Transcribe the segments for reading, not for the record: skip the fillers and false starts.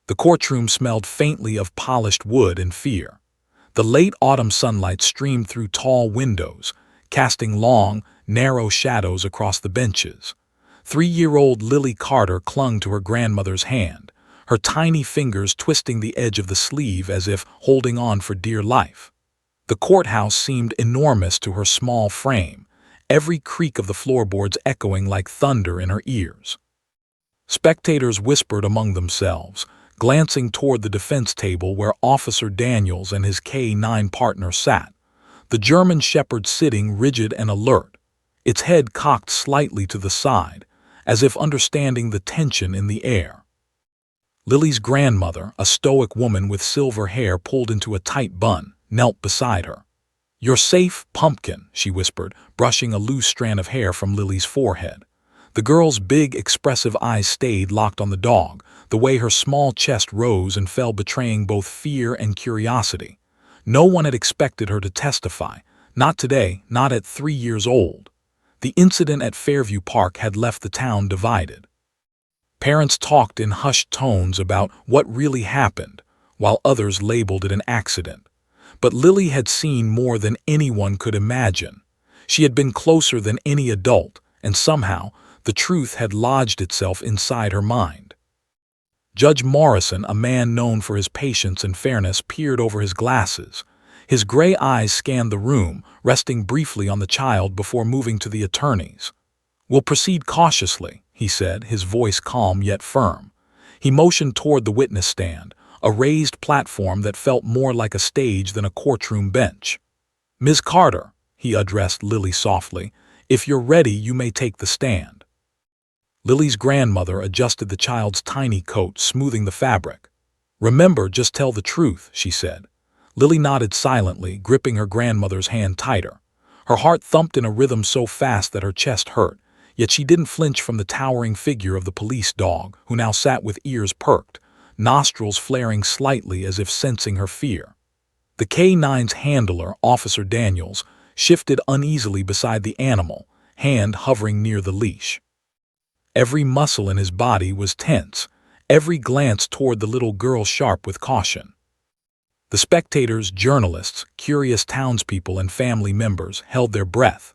The courtroom smelled faintly of polished wood and fear. The late autumn sunlight streamed through tall windows, casting long, narrow shadows across the benches. 3-year-old Lily Carter clung to her grandmother's hand, her tiny fingers twisting the edge of the sleeve as if holding on for dear life. The courthouse seemed enormous to her small frame, every creak of the floorboards echoing like thunder in her ears. Spectators whispered among themselves, glancing toward the defense table where Officer Daniels and his K-9 partner sat, the German Shepherd sitting rigid and alert, its head cocked slightly to the side, as if understanding the tension in the air. Lily's grandmother, a stoic woman with silver hair pulled into a tight bun, knelt beside her. "You're safe, Pumpkin," she whispered, brushing a loose strand of hair from Lily's forehead. The girl's big, expressive eyes stayed locked on the dog, the way her small chest rose and fell betraying both fear and curiosity. No one had expected her to testify, not today, not at 3 years old. The incident at Fairview Park had left the town divided. Parents talked in hushed tones about what really happened, while others labeled it an accident. But Lily had seen more than anyone could imagine. She had been closer than any adult, and somehow, the truth had lodged itself inside her mind. Judge Morrison, a man known for his patience and fairness, peered over his glasses. His gray eyes scanned the room, resting briefly on the child before moving to the attorneys. "We'll proceed cautiously," he said, his voice calm yet firm. He motioned toward the witness stand, a raised platform that felt more like a stage than a courtroom bench. "Ms. Carter," he addressed Lily softly, "if you're ready, you may take the stand." Lily's grandmother adjusted the child's tiny coat, smoothing the fabric. "Remember, just tell the truth," she said. Lily nodded silently, gripping her grandmother's hand tighter. Her heart thumped in a rhythm so fast that her chest hurt, yet she didn't flinch from the towering figure of the police dog, who now sat with ears perked, nostrils flaring slightly as if sensing her fear. The K-9's handler, Officer Daniels, shifted uneasily beside the animal, hand hovering near the leash. Every muscle in his body was tense, every glance toward the little girl sharp with caution. The spectators, journalists, curious townspeople, and family members held their breath.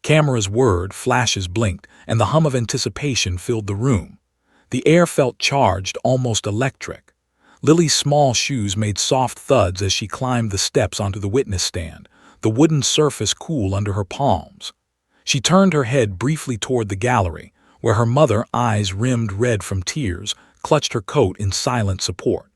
Cameras whirred, flashes blinked, and the hum of anticipation filled the room. The air felt charged, almost electric. Lily's small shoes made soft thuds as she climbed the steps onto the witness stand, the wooden surface cool under her palms. She turned her head briefly toward the gallery, where her mother, eyes rimmed red from tears, clutched her coat in silent support.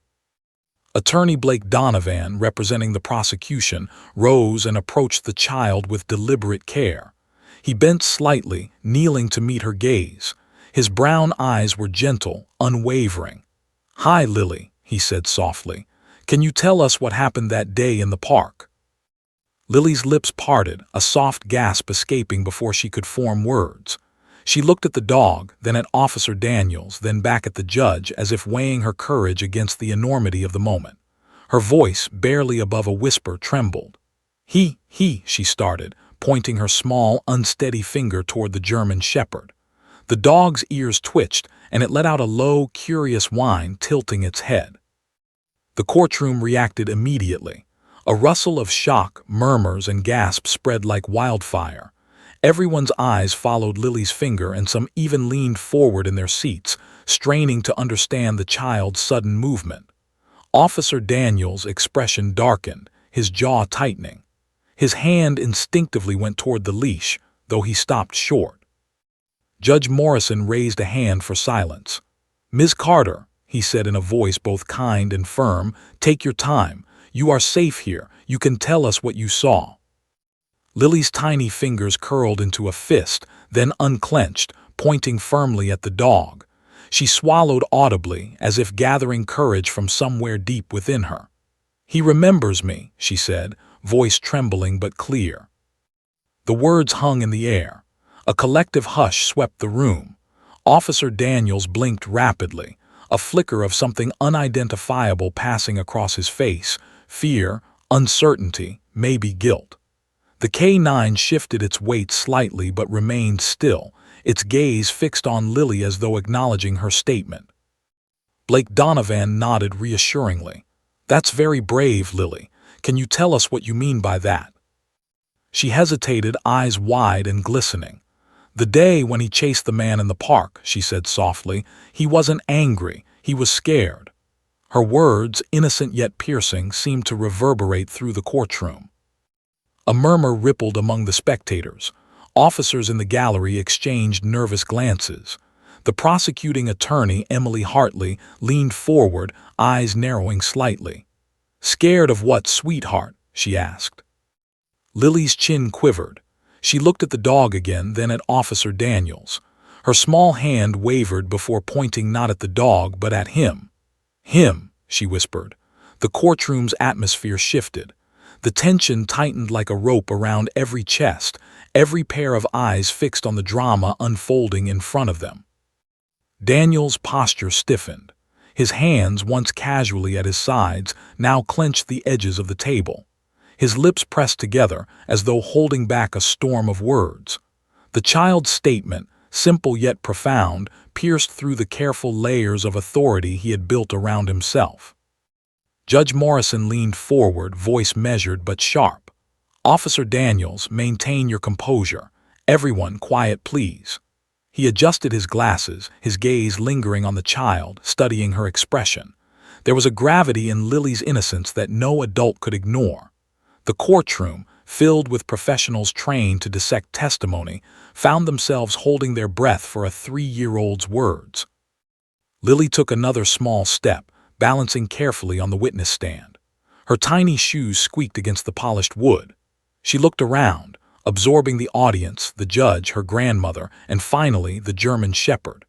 Attorney Blake Donovan, representing the prosecution, rose and approached the child with deliberate care. He bent slightly, kneeling to meet her gaze. His brown eyes were gentle, unwavering. "Hi, Lily," he said softly. "Can you tell us what happened that day in the park?" Lily's lips parted, a soft gasp escaping before she could form words. She looked at the dog, then at Officer Daniels, then back at the judge, as if weighing her courage against the enormity of the moment. Her voice, barely above a whisper, trembled. He, she started, pointing her small, unsteady finger toward the German Shepherd. The dog's ears twitched, and it let out a low, curious whine, tilting its head. The courtroom reacted immediately. A rustle of shock, murmurs, and gasps spread like wildfire. Everyone's eyes followed Lily's finger, and some even leaned forward in their seats, straining to understand the child's sudden movement. Officer Daniels' expression darkened, his jaw tightening. His hand instinctively went toward the leash, though he stopped short. Judge Morrison raised a hand for silence. "Ms. Carter," he said in a voice both kind and firm, "take your time. You are safe here. You can tell us what you saw." Lily's tiny fingers curled into a fist, then unclenched, pointing firmly at the dog. She swallowed audibly, as if gathering courage from somewhere deep within her. "He remembers me," she said, voice trembling but clear. The words hung in the air. A collective hush swept the room. Officer Daniels blinked rapidly, a flicker of something unidentifiable passing across his face, fear, uncertainty, maybe guilt. The K-9 shifted its weight slightly but remained still, its gaze fixed on Lily as though acknowledging her statement. Blake Donovan nodded reassuringly. That's very brave, Lily. Can you tell us what you mean by that? She hesitated, eyes wide and glistening. The day when he chased the man in the park, she said softly, he wasn't angry, he was scared. Her words, innocent yet piercing, seemed to reverberate through the courtroom. A murmur rippled among the spectators. Officers in the gallery exchanged nervous glances. The prosecuting attorney, Emily Hartley, leaned forward, eyes narrowing slightly. "Scared of what, sweetheart?" she asked. Lily's chin quivered. She looked at the dog again, then at Officer Daniels. Her small hand wavered before pointing not at the dog but at him. "Him," she whispered. The courtroom's atmosphere shifted. The tension tightened like a rope around every chest, every pair of eyes fixed on the drama unfolding in front of them. Daniel's posture stiffened. His hands, once casually at his sides, now clenched the edges of the table. His lips pressed together as though holding back a storm of words. The child's statement, simple yet profound, pierced through the careful layers of authority he had built around himself. Judge Morrison leaned forward, voice measured but sharp. "Officer Daniels, maintain your composure. Everyone, quiet, please." He adjusted his glasses, his gaze lingering on the child, studying her expression. There was a gravity in Lily's innocence that no adult could ignore. The courtroom, filled with professionals trained to dissect testimony, found themselves holding their breath for a 3-year-old's words. Lily took another small step, balancing carefully on the witness stand. Her tiny shoes squeaked against the polished wood. She looked around, absorbing the audience, the judge, her grandmother, and finally the German shepherd.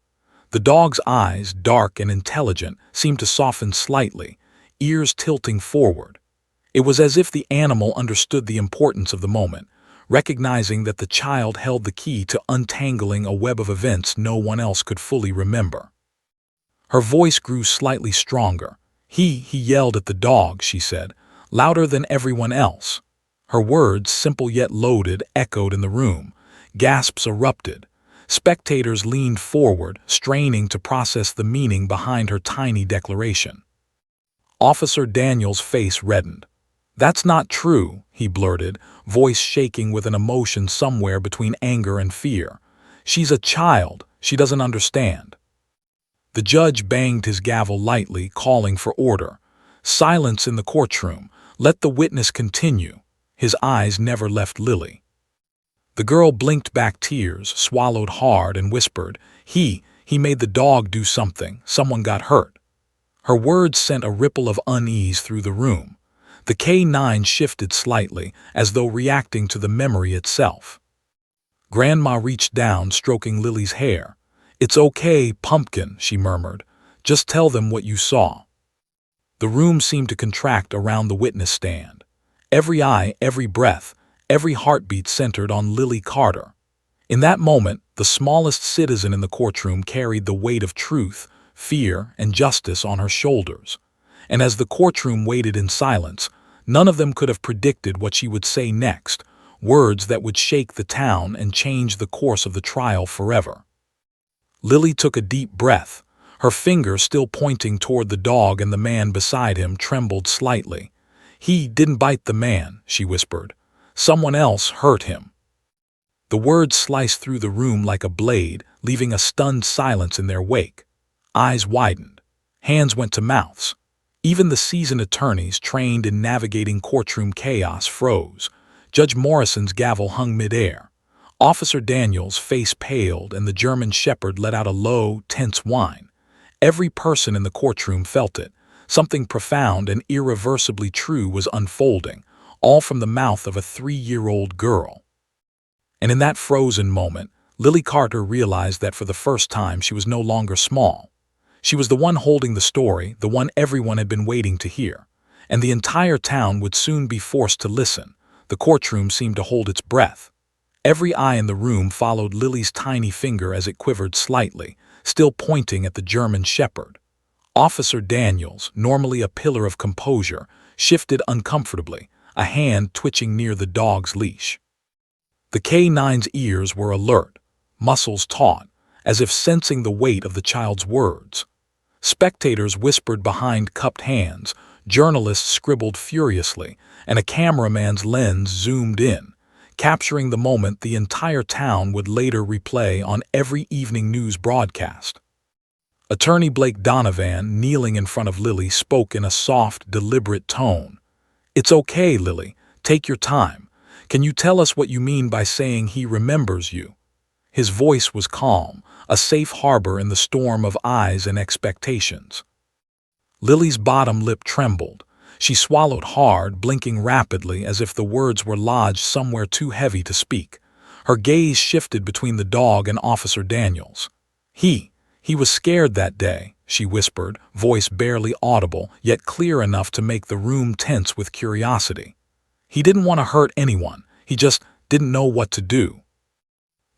The dog's eyes, dark and intelligent, seemed to soften slightly, ears tilting forward. It was as if the animal understood the importance of the moment, recognizing that the child held the key to untangling a web of events no one else could fully remember. Her voice grew slightly stronger. He yelled at the dog," she said, louder than everyone else. Her words, simple yet loaded, echoed in the room. Gasps erupted. Spectators leaned forward, straining to process the meaning behind her tiny declaration. Officer Daniels' face reddened. "That's not true," he blurted, voice shaking with an emotion somewhere between anger and fear. "She's a child. She doesn't understand." The judge banged his gavel lightly, calling for order. Silence in the courtroom. Let the witness continue. His eyes never left Lily. The girl blinked back tears, swallowed hard, and whispered, He made the dog do something. Someone got hurt." Her words sent a ripple of unease through the room. The K9 shifted slightly, as though reacting to the memory itself. Grandma reached down, stroking Lily's hair. "It's okay, Pumpkin," she murmured. "Just tell them what you saw." The room seemed to contract around the witness stand. Every eye, every breath, every heartbeat centered on Lily Carter. In that moment, the smallest citizen in the courtroom carried the weight of truth, fear, and justice on her shoulders. And as the courtroom waited in silence, none of them could have predicted what she would say next, words that would shake the town and change the course of the trial forever. Lily took a deep breath. Her finger, still pointing toward the dog and the man beside him, trembled slightly. "He didn't bite the man," she whispered. "Someone else hurt him." The words sliced through the room like a blade, leaving a stunned silence in their wake. Eyes widened. Hands went to mouths. Even the seasoned attorneys, trained in navigating courtroom chaos, froze. Judge Morrison's gavel hung midair. Officer Daniels' face paled, and the German shepherd let out a low, tense whine. Every person in the courtroom felt it. Something profound and irreversibly true was unfolding, all from the mouth of a 3-year-old girl. And in that frozen moment, Lily Carter realized that for the first time she was no longer small. She was the one holding the story, the one everyone had been waiting to hear. And the entire town would soon be forced to listen. The courtroom seemed to hold its breath. Every eye in the room followed Lily's tiny finger as it quivered slightly, still pointing at the German shepherd. Officer Daniels, normally a pillar of composure, shifted uncomfortably, a hand twitching near the dog's leash. The K9's ears were alert, muscles taut, as if sensing the weight of the child's words. Spectators whispered behind cupped hands, journalists scribbled furiously, and a cameraman's lens zoomed in, capturing the moment the entire town would later replay on every evening news broadcast. Attorney Blake Donovan, kneeling in front of Lily, spoke in a soft, deliberate tone. "It's okay, Lily. Take your time. Can you tell us what you mean by saying he remembers you?" His voice was calm, a safe harbor in the storm of eyes and expectations. Lily's bottom lip trembled. She swallowed hard, blinking rapidly as if the words were lodged somewhere too heavy to speak. Her gaze shifted between the dog and Officer Daniels. He was scared that day," she whispered, voice barely audible, yet clear enough to make the room tense with curiosity. "He didn't want to hurt anyone. He just didn't know what to do."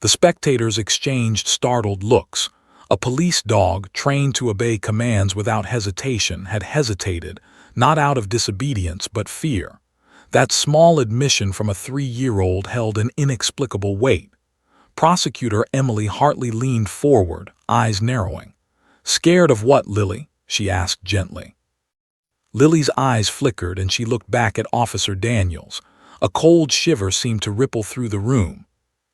The spectators exchanged startled looks. A police dog, trained to obey commands without hesitation, had hesitated, not out of disobedience but fear. That small admission from a 3-year-old held an inexplicable weight. Prosecutor Emily Hartley leaned forward, eyes narrowing. "Scared of what, Lily?" she asked gently. Lily's eyes flickered and she looked back at Officer Daniels. A cold shiver seemed to ripple through the room.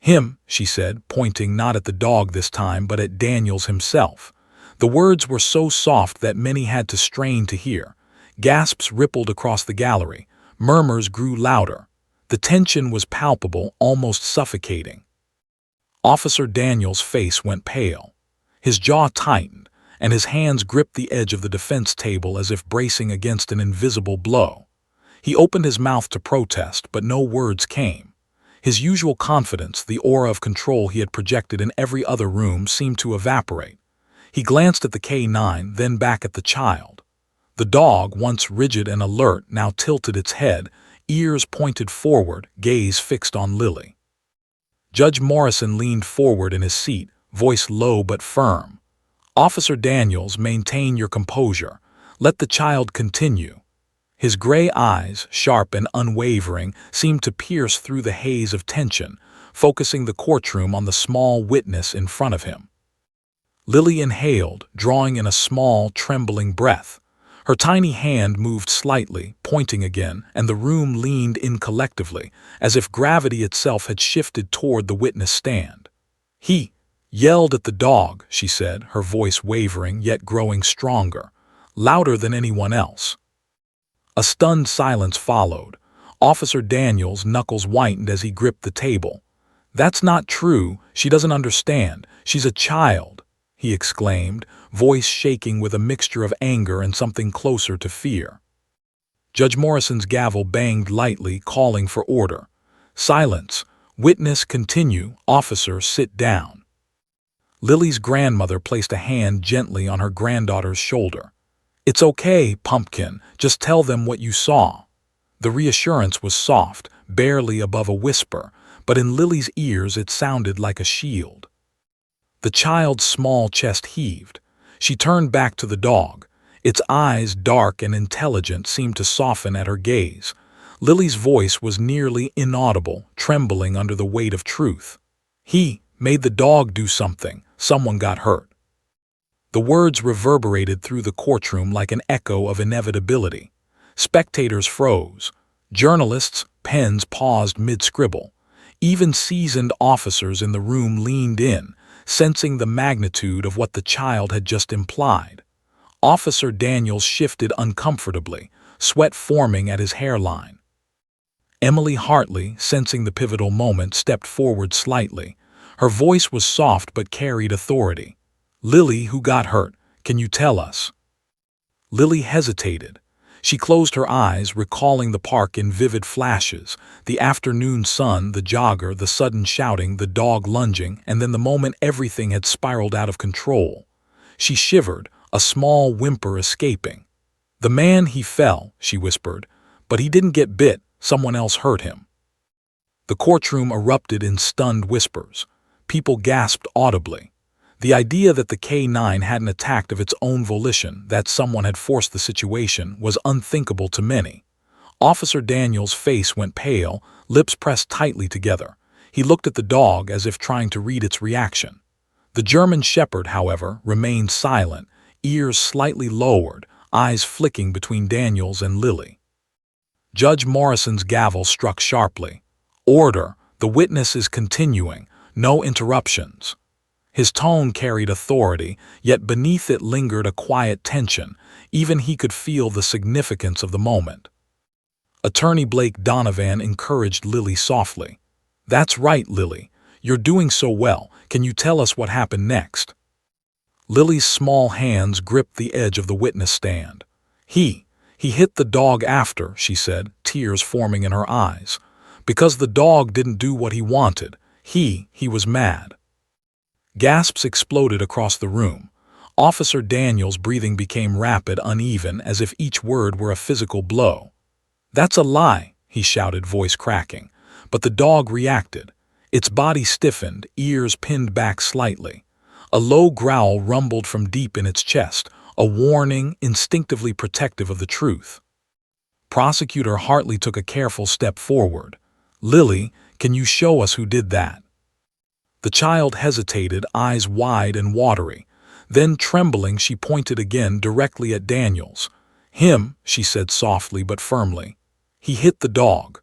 "Him," she said, pointing not at the dog this time but at Daniels himself. The words were so soft that many had to strain to hear. Gasps rippled across the gallery. Murmurs grew louder. The tension was palpable, almost suffocating. Officer Daniels' face went pale. His jaw tightened, and his hands gripped the edge of the defense table as if bracing against an invisible blow. He opened his mouth to protest, but no words came. His usual confidence, the aura of control he had projected in every other room, seemed to evaporate. He glanced at the K9, then back at the child. The dog, once rigid and alert, now tilted its head, ears pointed forward, gaze fixed on Lily. Judge Morrison leaned forward in his seat, voice low but firm. "Officer Daniels, maintain your composure. Let the child continue." His gray eyes, sharp and unwavering, seemed to pierce through the haze of tension, focusing the courtroom on the small witness in front of him. Lily inhaled, drawing in a small, trembling breath. Her tiny hand moved slightly, pointing again, and the room leaned in collectively, as if gravity itself had shifted toward the witness stand. "He yelled at the dog," she said, her voice wavering yet growing stronger, louder than anyone else. A stunned silence followed. Officer Daniels' knuckles whitened as he gripped the table. "That's not true. She doesn't understand. She's a child," he exclaimed, voice shaking with a mixture of anger and something closer to fear. Judge Morrison's gavel banged lightly, calling for order. "Silence. Witness continue. Officer, sit down." Lily's grandmother placed a hand gently on her granddaughter's shoulder. "It's okay, Pumpkin. Just tell them what you saw." The reassurance was soft, barely above a whisper, but in Lily's ears it sounded like a shield. The child's small chest heaved. She turned back to the dog. Its eyes, dark and intelligent, seemed to soften at her gaze. Lily's voice was nearly inaudible, trembling under the weight of truth. "He made the dog do something. Someone got hurt." The words reverberated through the courtroom like an echo of inevitability. Spectators froze. Journalists' pens paused mid-scribble. Even seasoned officers in the room leaned in, sensing the magnitude of what the child had just implied. Officer Daniels shifted uncomfortably, sweat forming at his hairline. Emily Hartley, sensing the pivotal moment, stepped forward slightly. Her voice was soft but carried authority. "Lily, who got hurt? Can you tell us?" Lily hesitated. She closed her eyes, recalling the park in vivid flashes, the afternoon sun, the jogger, the sudden shouting, the dog lunging, and then the moment everything had spiraled out of control. She shivered, a small whimper escaping. "The man, he fell," she whispered, "but he didn't get bit. Someone else hurt him." The courtroom erupted in stunned whispers. People gasped audibly. The idea that the K9 hadn't attacked of its own volition, that someone had forced the situation, was unthinkable to many. Officer Daniels' face went pale, lips pressed tightly together. He looked at the dog as if trying to read its reaction. The German shepherd, however, remained silent, ears slightly lowered, eyes flicking between Daniels and Lily. Judge Morrison's gavel struck sharply. "Order! The witness is continuing. No interruptions." His tone carried authority, yet beneath it lingered a quiet tension. Even he could feel the significance of the moment. Attorney Blake Donovan encouraged Lily softly. "That's right, Lily. You're doing so well. Can you tell us what happened next?" Lily's small hands gripped the edge of the witness stand. He hit the dog after," she said, tears forming in her eyes. "Because the dog didn't do what he wanted. He was mad." Gasps exploded across the room. Officer Daniels' breathing became rapid, uneven, as if each word were a physical blow. "That's a lie," he shouted, voice cracking. But the dog reacted. Its body stiffened, ears pinned back slightly. A low growl rumbled from deep in its chest, a warning instinctively protective of the truth. Prosecutor Hartley took a careful step forward. "Lily, can you show us who did that?" The child hesitated, eyes wide and watery. Then, trembling, she pointed again directly at Daniels. "Him," she said softly but firmly. "He hit the dog."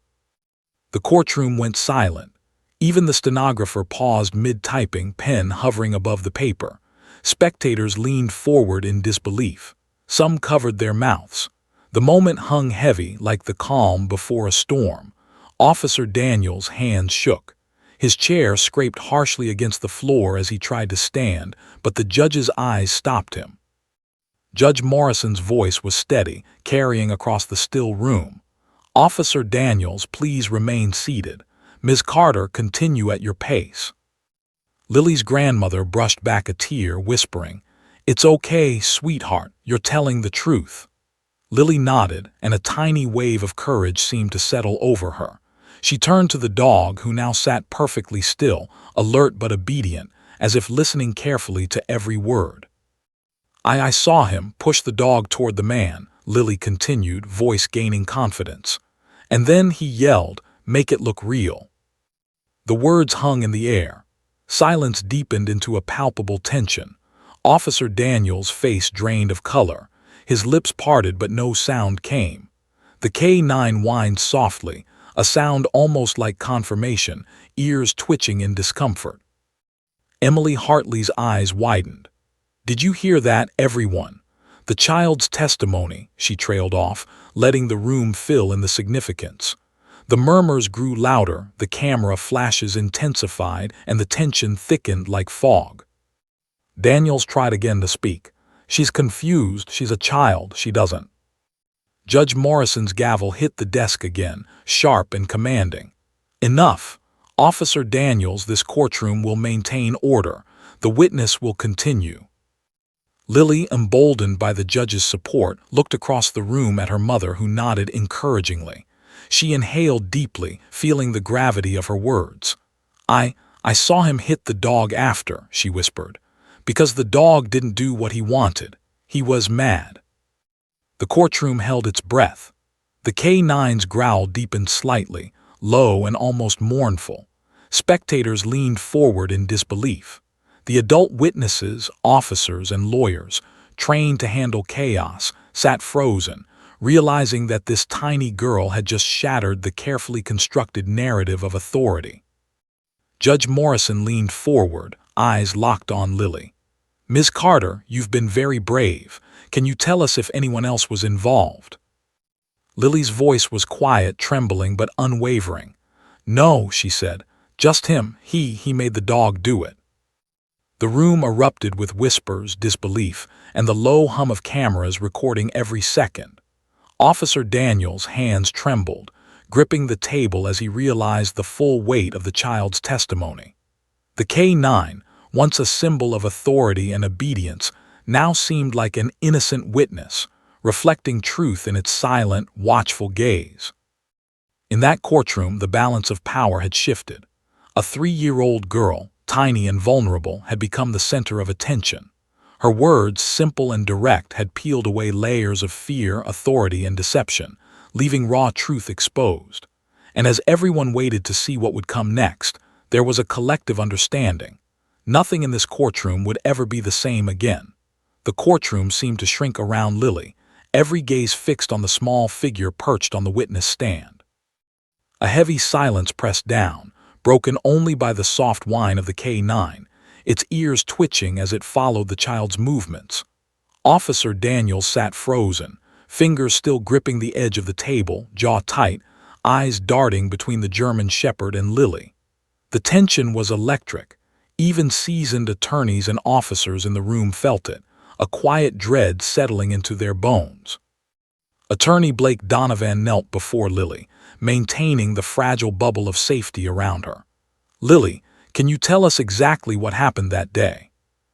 The courtroom went silent. Even the stenographer paused mid-typing, pen hovering above the paper. Spectators leaned forward in disbelief. Some covered their mouths. The moment hung heavy, like the calm before a storm. Officer Daniels' hands shook. His chair scraped harshly against the floor as he tried to stand, but the judge's eyes stopped him. Judge Morrison's voice was steady, carrying across the still room. "Officer Daniels, please remain seated. Ms. Carter, continue at your pace." Lily's grandmother brushed back a tear, whispering, "It's okay, sweetheart, you're telling the truth." Lily nodded, and a tiny wave of courage seemed to settle over her. She turned to the dog, who now sat perfectly still, alert but obedient, as if listening carefully to every word. I saw him push the dog toward the man," Lily continued, voice gaining confidence. "And then he yelled, 'Make it look real.'" The words hung in the air. Silence deepened into a palpable tension. Officer Daniels' face drained of color. His lips parted, but no sound came. The K9 whined softly, a sound almost like confirmation, ears twitching in discomfort. Emily Hartley's eyes widened. "Did you hear that, everyone? The child's testimony," she trailed off, letting the room fill in the significance. The murmurs grew louder, the camera flashes intensified, and the tension thickened like fog. Daniels tried again to speak. "She's confused, she's a child, she doesn't." Judge Morrison's gavel hit the desk again, sharp and commanding. "Enough! Officer Daniels, this courtroom will maintain order. The witness will continue." Lily, emboldened by the judge's support, looked across the room at her mother, who nodded encouragingly. She inhaled deeply, feeling the gravity of her words. I saw him hit the dog after," she whispered. "Because the dog didn't do what he wanted. He was mad." The courtroom held its breath. The K9's growl deepened slightly, low and almost mournful. Spectators leaned forward in disbelief. The adult witnesses, officers, and lawyers, trained to handle chaos, sat frozen, realizing that this tiny girl had just shattered the carefully constructed narrative of authority. Judge Morrison leaned forward, eyes locked on Lily. "Ms. Carter, you've been very brave. Can you tell us if anyone else was involved?" Lily's voice was quiet, trembling, but unwavering. "No," she said. "Just him. He made the dog do it." The room erupted with whispers, disbelief, and the low hum of cameras recording every second. Officer Daniels' hands trembled, gripping the table as he realized the full weight of the child's testimony. The K9, once a symbol of authority and obedience, now seemed like an innocent witness, reflecting truth in its silent, watchful gaze. In that courtroom, the balance of power had shifted. A 3-year-old girl, tiny and vulnerable, had become the center of attention. Her words, simple and direct, had peeled away layers of fear, authority, and deception, leaving raw truth exposed. And as everyone waited to see what would come next, there was a collective understanding. Nothing in this courtroom would ever be the same again. The courtroom seemed to shrink around Lily, every gaze fixed on the small figure perched on the witness stand. A heavy silence pressed down, broken only by the soft whine of the K-9, its ears twitching as it followed the child's movements. Officer Daniels sat frozen, fingers still gripping the edge of the table, jaw tight, eyes darting between the German Shepherd and Lily. The tension was electric. Even seasoned attorneys and officers in the room felt it, a quiet dread settling into their bones. Attorney Blake Donovan knelt before Lily, maintaining the fragile bubble of safety around her. "Lily, can you tell us exactly what happened that day?"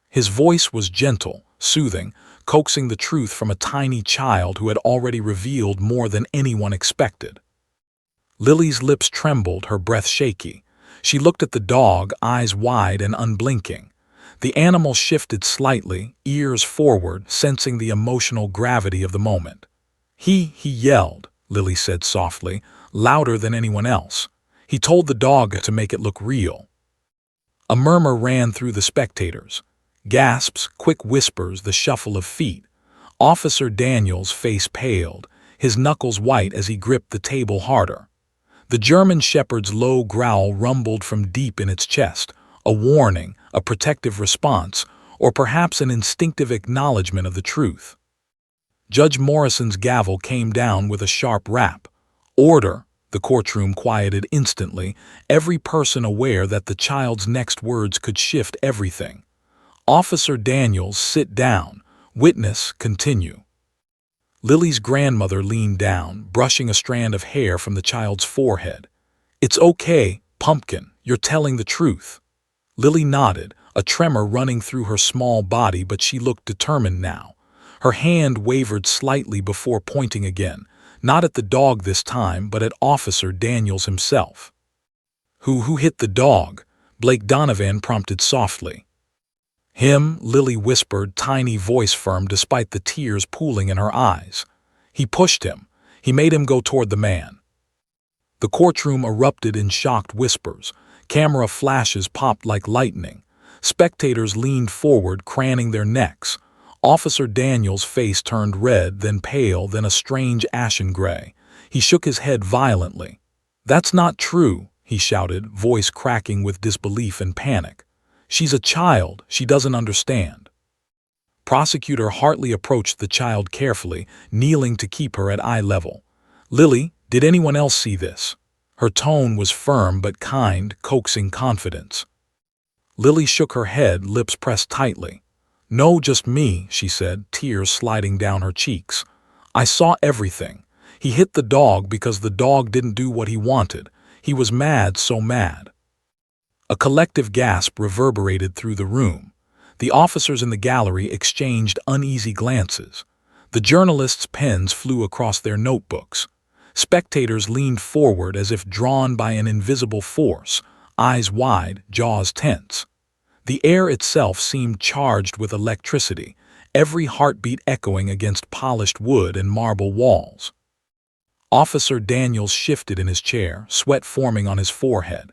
His voice was gentle, soothing, coaxing the truth from a tiny child who had already revealed more than anyone expected. Lily's lips trembled, her breath shaky. She looked at the dog, eyes wide and unblinking. The animal shifted slightly, ears forward, sensing the emotional gravity of the moment. He yelled," Lily said softly, louder than anyone else. "He told the dog to make it look real." A murmur ran through the spectators. Gasps, quick whispers, the shuffle of feet. Officer Daniels' face paled, his knuckles white as he gripped the table harder. The German Shepherd's low growl rumbled from deep in its chest, a warning, a protective response, or perhaps an instinctive acknowledgement of the truth. Judge Morrison's gavel came down with a sharp rap. "Order!" The courtroom quieted instantly, every person aware that the child's next words could shift everything. "Officer Daniels, sit down. Witness, continue." Lily's grandmother leaned down, brushing a strand of hair from the child's forehead. "It's okay, Pumpkin, you're telling the truth." Lily nodded, a tremor running through her small body, but she looked determined now. Her hand wavered slightly before pointing again, not at the dog this time, but at Officer Daniels himself. Who hit the dog?" Blake Donovan prompted softly. "Him," Lily whispered, tiny voice firm despite the tears pooling in her eyes. "He pushed him. He made him go toward the man." The courtroom erupted in shocked whispers. Camera flashes popped like lightning. Spectators leaned forward, craning their necks. Officer Daniels' face turned red, then pale, then a strange ashen gray. He shook his head violently. "That's not true," he shouted, voice cracking with disbelief and panic. "She's a child, she doesn't understand." Prosecutor Hartley approached the child carefully, kneeling to keep her at eye level. "Lily, did anyone else see this?" Her tone was firm but kind, coaxing confidence. Lily shook her head, lips pressed tightly. "No, just me," she said, tears sliding down her cheeks. "I saw everything. He hit the dog because the dog didn't do what he wanted. He was mad, so mad." A collective gasp reverberated through the room. The officers in the gallery exchanged uneasy glances. The journalists' pens flew across their notebooks. Spectators leaned forward as if drawn by an invisible force, eyes wide, jaws tense. The air itself seemed charged with electricity, every heartbeat echoing against polished wood and marble walls. Officer Daniels shifted in his chair, sweat forming on his forehead.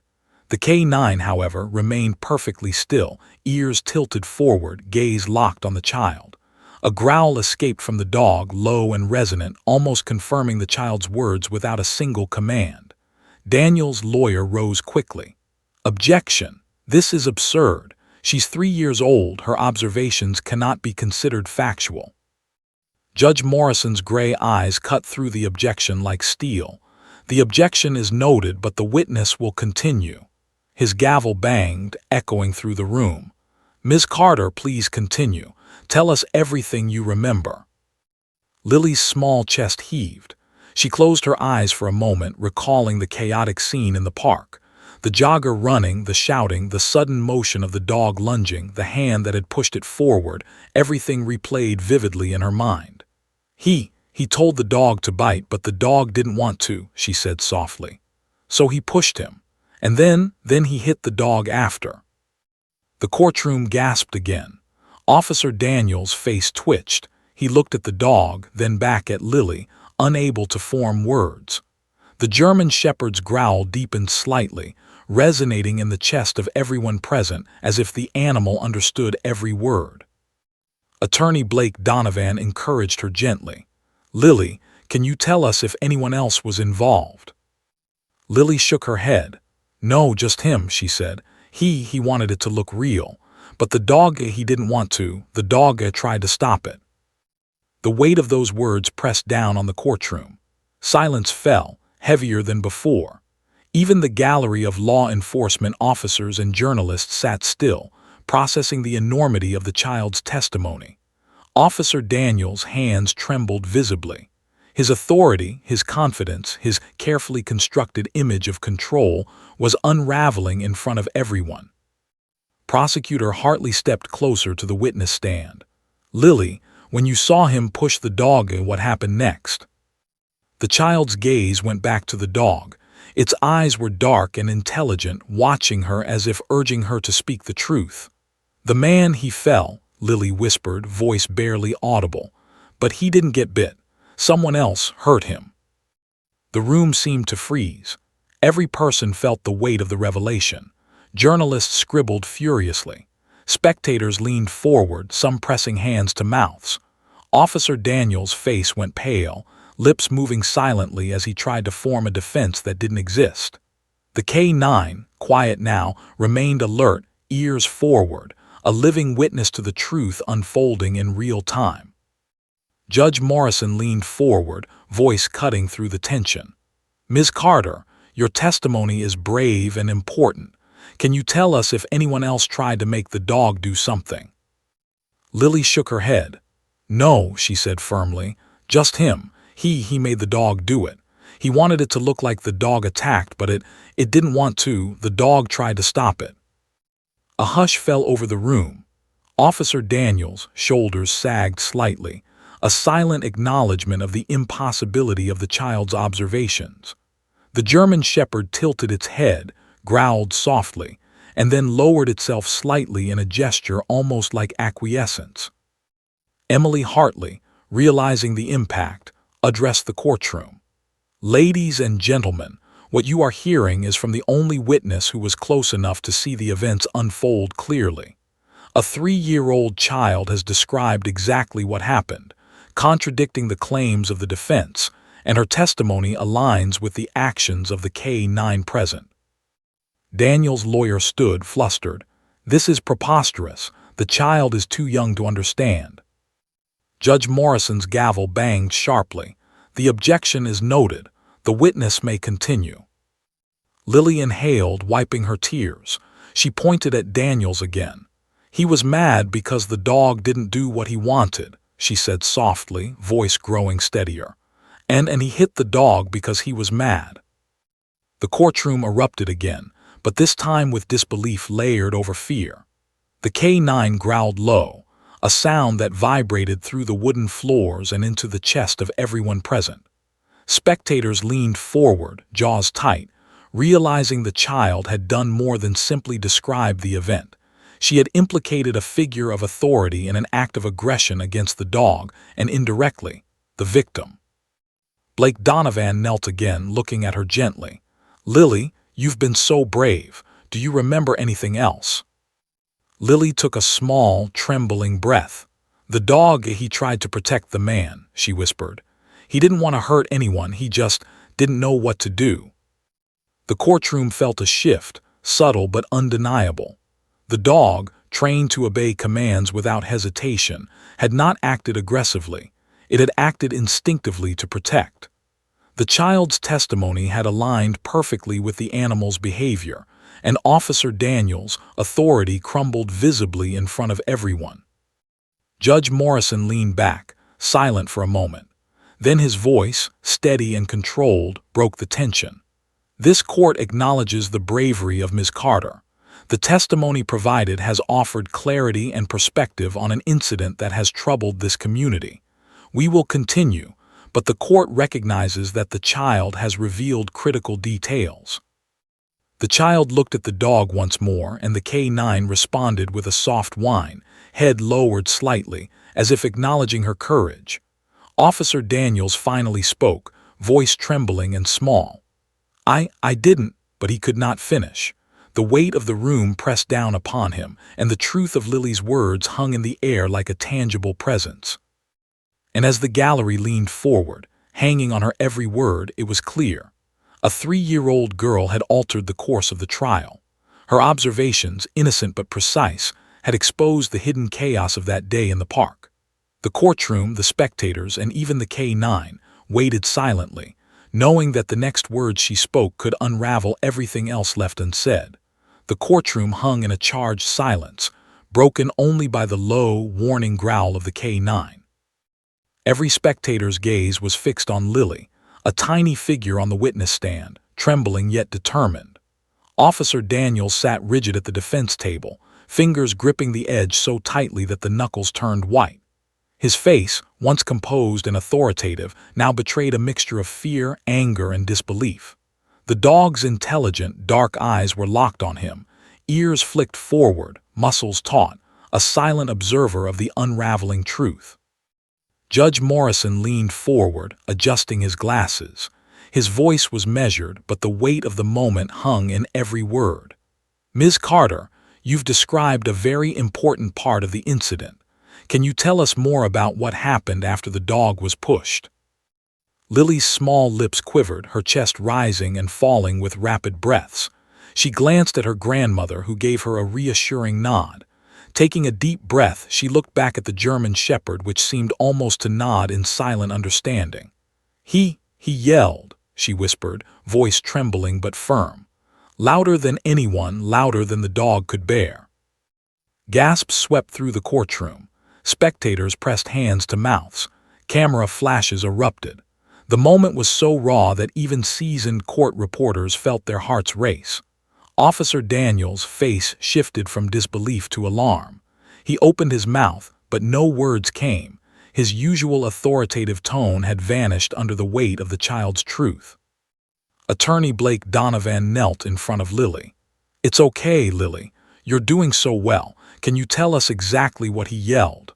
The K-9, however, remained perfectly still, ears tilted forward, gaze locked on the child. A growl escaped from the dog, low and resonant, almost confirming the child's words without a single command. Daniels' lawyer rose quickly. "Objection! This is absurd. She's 3 years old, her observations cannot be considered factual." Judge Morrison's gray eyes cut through the objection like steel. "The objection is noted, but the witness will continue." His gavel banged, echoing through the room. "Ms. Carter, please continue. Tell us everything you remember." Lily's small chest heaved. She closed her eyes for a moment, recalling the chaotic scene in the park. The jogger running, the shouting, the sudden motion of the dog lunging, the hand that had pushed it forward, everything replayed vividly in her mind. He told the dog to bite, but the dog didn't want to," she said softly. "So he pushed him. And then he hit the dog after." The courtroom gasped again. Officer Daniels' face twitched. He looked at the dog, then back at Lily, unable to form words. The German Shepherd's growl deepened slightly, resonating in the chest of everyone present as if the animal understood every word. Attorney Blake Donovan encouraged her gently. "Lily, can you tell us if anyone else was involved?" Lily shook her head. "No, just him," she said. He wanted it to look real. But the dog, he didn't want to. The dog tried to stop it." The weight of those words pressed down on the courtroom. Silence fell, heavier than before. Even the gallery of law enforcement officers and journalists sat still, processing the enormity of the child's testimony. Officer Daniels' hands trembled visibly. His authority, his confidence, his carefully constructed image of control was unraveling in front of everyone. Prosecutor Hartley stepped closer to the witness stand. "Lily, when you saw him push the dog, what happened next?" The child's gaze went back to the dog. Its eyes were dark and intelligent, watching her as if urging her to speak the truth. "The man, he fell," Lily whispered, voice barely audible. "But he didn't get bit. Someone else hurt him." The room seemed to freeze. Every person felt the weight of the revelation. Journalists scribbled furiously. Spectators leaned forward, some pressing hands to mouths. Officer Daniels' face went pale, lips moving silently as he tried to form a defense that didn't exist. The K-9, quiet now, remained alert, ears forward, a living witness to the truth unfolding in real time. Judge Morrison leaned forward, voice cutting through the tension. "Ms. Carter, your testimony is brave and important. Can you tell us if anyone else tried to make the dog do something?" Lily shook her head. "No," she said firmly, "just him. He made the dog do it. He wanted it to look like the dog attacked, but it didn't want to. The dog tried to stop it." A hush fell over the room. Officer Daniels' shoulders sagged slightly, a silent acknowledgement of the impossibility of the child's observations. The German shepherd tilted its head, growled softly, and then lowered itself slightly in a gesture almost like acquiescence. Emily Hartley, realizing the impact, addressed the courtroom. "Ladies and gentlemen, what you are hearing is from the only witness who was close enough to see the events unfold clearly. A 3-year-old child has described exactly what happened, contradicting the claims of the defense, and her testimony aligns with the actions of the K-9 present." Daniel's lawyer stood, flustered. "This is preposterous. The child is too young to understand." Judge Morrison's gavel banged sharply. "The objection is noted. The witness may continue." Lily inhaled, wiping her tears. She pointed at Daniels again. "He was mad because the dog didn't do what he wanted," she said softly, voice growing steadier. And he hit the dog because he was mad." The courtroom erupted again, but this time with disbelief layered over fear. The K-9 growled low, a sound that vibrated through the wooden floors and into the chest of everyone present. Spectators leaned forward, jaws tight, realizing the child had done more than simply describe the event. She had implicated a figure of authority in an act of aggression against the dog, and indirectly, the victim. Blake Donovan knelt again, looking at her gently. "Lily, you've been so brave. Do you remember anything else?" Lily took a small, trembling breath. "The dog, he tried to protect the man," she whispered. "He didn't want to hurt anyone, he just didn't know what to do." The courtroom felt a shift, subtle but undeniable. The dog, trained to obey commands without hesitation, had not acted aggressively. It had acted instinctively to protect. The child's testimony had aligned perfectly with the animal's behavior, and Officer Daniels' authority crumbled visibly in front of everyone. Judge Morrison leaned back, silent for a moment. Then his voice, steady and controlled, broke the tension. "This court acknowledges the bravery of Ms. Carter. The testimony provided has offered clarity and perspective on an incident that has troubled this community. We will continue, but the court recognizes that the child has revealed critical details." The child looked at the dog once more, and the K-9 responded with a soft whine, head lowered slightly, as if acknowledging her courage. Officer Daniels finally spoke, voice trembling and small. I didn't," but he could not finish. The weight of the room pressed down upon him, and the truth of Lily's words hung in the air like a tangible presence. And as the gallery leaned forward, hanging on her every word, it was clear. A 3-year-old girl had altered the course of the trial. Her observations, innocent but precise, had exposed the hidden chaos of that day in the park. The courtroom, the spectators, and even the K-9 waited silently, knowing that the next words she spoke could unravel everything else left unsaid. The courtroom hung in a charged silence, broken only by the low, warning growl of the K-9. Every spectator's gaze was fixed on Lily, a tiny figure on the witness stand, trembling yet determined. Officer Daniels sat rigid at the defense table, fingers gripping the edge so tightly that the knuckles turned white. His face, once composed and authoritative, now betrayed a mixture of fear, anger, and disbelief. The dog's intelligent, dark eyes were locked on him, ears flicked forward, muscles taut, a silent observer of the unraveling truth. Judge Morrison leaned forward, adjusting his glasses. His voice was measured, but the weight of the moment hung in every word. "Ms. Carter, you've described a very important part of the incident. Can you tell us more about what happened after the dog was pushed?" Lily's small lips quivered, her chest rising and falling with rapid breaths. She glanced at her grandmother, who gave her a reassuring nod. Taking a deep breath, she looked back at the German shepherd, which seemed almost to nod in silent understanding. He yelled," she whispered, voice trembling but firm. "Louder than anyone, louder than the dog could bear." Gasps swept through the courtroom. Spectators pressed hands to mouths. Camera flashes erupted. The moment was so raw that even seasoned court reporters felt their hearts race. Officer Daniels' face shifted from disbelief to alarm. He opened his mouth, but no words came. His usual authoritative tone had vanished under the weight of the child's truth. Attorney Blake Donovan knelt in front of Lily. "It's okay, Lily. You're doing so well. Can you tell us exactly what he yelled?"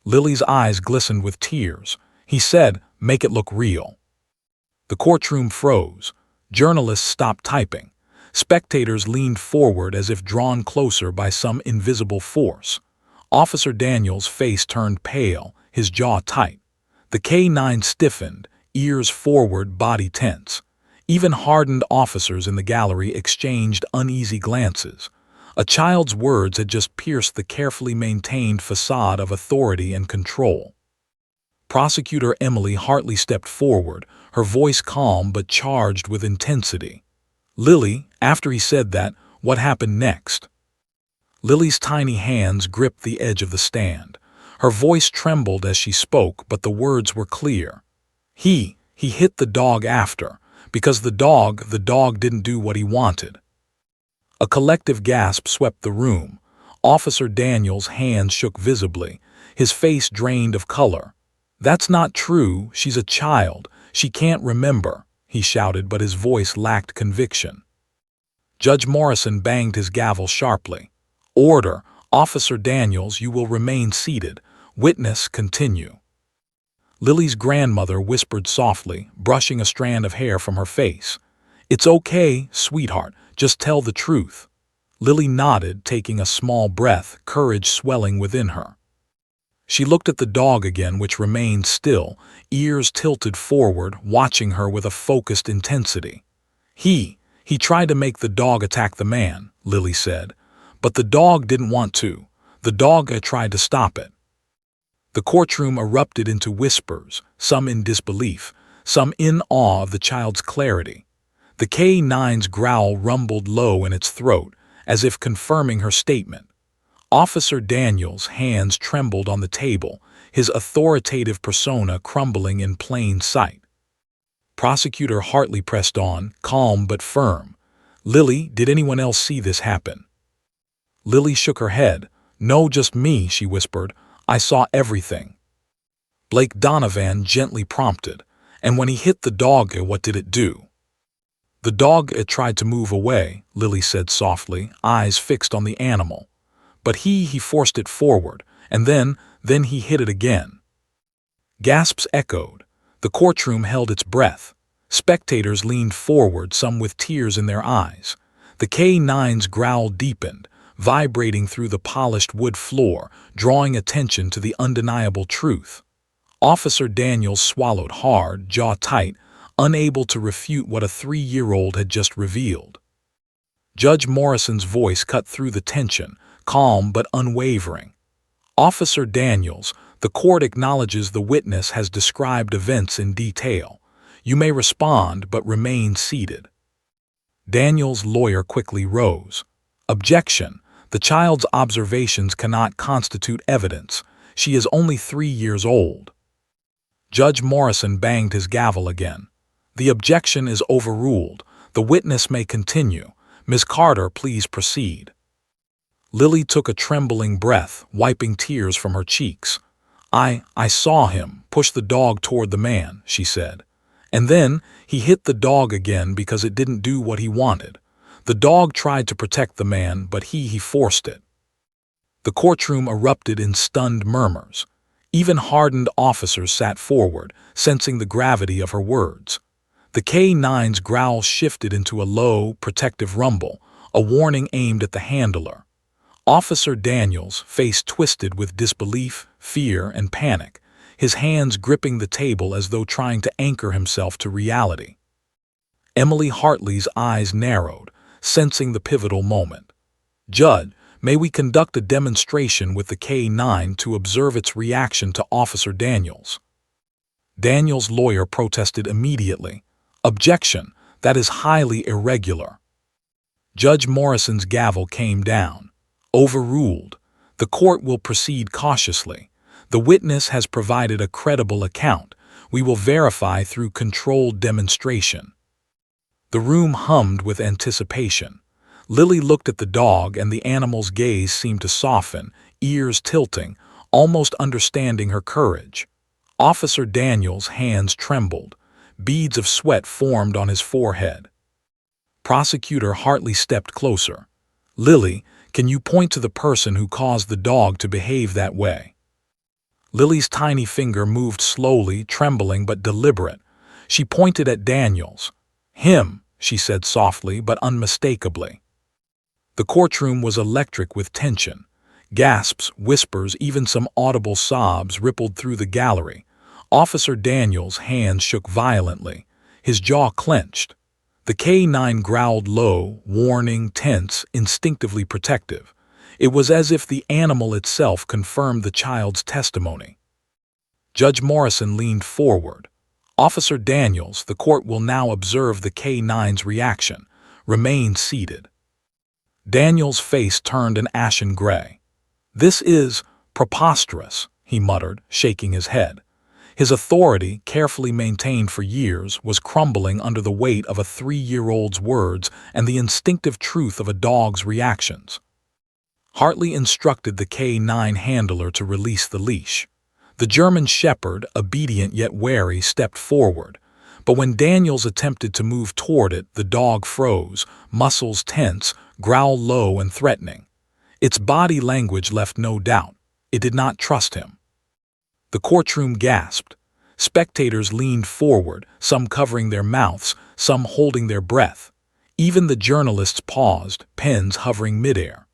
Lily's eyes glistened with tears. He said, "Make it look real." The courtroom froze. Journalists stopped typing. Spectators leaned forward as if drawn closer by some invisible force. Officer Daniels' face turned pale, his jaw tight. The K-9 stiffened, ears forward, body tense. Even hardened officers in the gallery exchanged uneasy glances. A child's words had just pierced the carefully maintained facade of authority and control. Prosecutor Emily Hartley stepped forward, her voice calm but charged with intensity. "Lily, after he said that, what happened next?" Lily's tiny hands gripped the edge of the stand. Her voice trembled as she spoke, but the words were clear. He hit the dog after, because the dog didn't do what he wanted." A collective gasp swept the room. Officer Daniels' hands shook visibly, his face drained of color. "That's not true. She's a child. She can't remember," he shouted, but his voice lacked conviction. Judge Morrison banged his gavel sharply. "Order! Officer Daniels, you will remain seated. Witness, continue." Lily's grandmother whispered softly, brushing a strand of hair from her face. "It's okay, sweetheart. Just tell the truth." Lily nodded, taking a small breath, courage swelling within her. She looked at the dog again, which remained still, ears tilted forward, watching her with a focused intensity. He tried to make the dog attack the man," Lily said. "But the dog didn't want to. The dog tried to stop it." The courtroom erupted into whispers, some in disbelief, some in awe of the child's clarity. The K-9's growl rumbled low in its throat, as if confirming her statement. Officer Daniels' hands trembled on the table, his authoritative persona crumbling in plain sight. Prosecutor Hartley pressed on, calm but firm. "Lily, did anyone else see this happen?" Lily shook her head. "No, just me," she whispered. "I saw everything." Blake Donovan gently prompted, "And when he hit the dog, what did it do?" "The dog tried to move away," Lily said softly, eyes fixed on the animal. "But he forced it forward, and then he hit it again." Gasps echoed. The courtroom held its breath. Spectators leaned forward, some with tears in their eyes. The The K9's growl deepened, vibrating through the polished wood floor, drawing attention to the undeniable truth. Officer Daniels swallowed hard, jaw tight, unable to refute what a 3-year-old had just revealed. Judge Morrison's voice cut through the tension, calm but unwavering. Officer Daniels, the court acknowledges the witness has described events in detail. You may respond but remain seated. Daniels' lawyer quickly rose. Objection. The child's observations cannot constitute evidence. She is only 3 years old. Judge Morrison banged his gavel again. The objection is overruled. The witness may continue. Ms. Carter, please proceed. Lily took a trembling breath, wiping tears from her cheeks. I saw him push the dog toward the man, she said. And then he hit the dog again because it didn't do what he wanted. The dog tried to protect the man, but he forced it. The courtroom erupted in stunned murmurs. Even hardened officers sat forward, sensing the gravity of her words. The K9's growl shifted into a low, protective rumble, a warning aimed at the handler. Officer Daniels, face twisted with disbelief, fear, and panic, his hands gripping the table as though trying to anchor himself to reality. Emily Hartley's eyes narrowed, sensing the pivotal moment. Judge, may we conduct a demonstration with the K9 to observe its reaction to Officer Daniels? Daniels' lawyer protested immediately. Objection, that is highly irregular. Judge Morrison's gavel came down. Overruled. The court will proceed cautiously. The witness has provided a credible account. We will verify through controlled demonstration. The room hummed with anticipation. Lily looked at the dog and the animal's gaze seemed to soften, ears tilting, almost understanding her courage. Officer Daniels' hands trembled. Beads of sweat formed on his forehead. Prosecutor Hartley stepped closer. Lily, can you point to the person who caused the dog to behave that way? Lily's tiny finger moved slowly, trembling but deliberate. She pointed at Daniels. Him, she said softly but unmistakably. The courtroom was electric with tension. Gasps, whispers, even some audible sobs rippled through the gallery. Officer Daniels' hands shook violently. His jaw clenched. The K9 growled low, warning, tense, instinctively protective. It was as if the animal itself confirmed the child's testimony. Judge Morrison leaned forward. Officer Daniels, the court will now observe the K9's reaction. Remain seated. Daniels' face turned an ashen gray. This is preposterous, he muttered, shaking his head. His authority, carefully maintained for years, was crumbling under the weight of a 3-year-old's words and the instinctive truth of a dog's reactions. Hartley instructed the K9 handler to release the leash. The German shepherd, obedient yet wary, stepped forward. But when Daniels attempted to move toward it, the dog froze, muscles tense, growl low and threatening. Its body language left no doubt. It did not trust him. The courtroom gasped. Spectators leaned forward, some covering their mouths, some holding their breath. Even the journalists paused, pens hovering midair.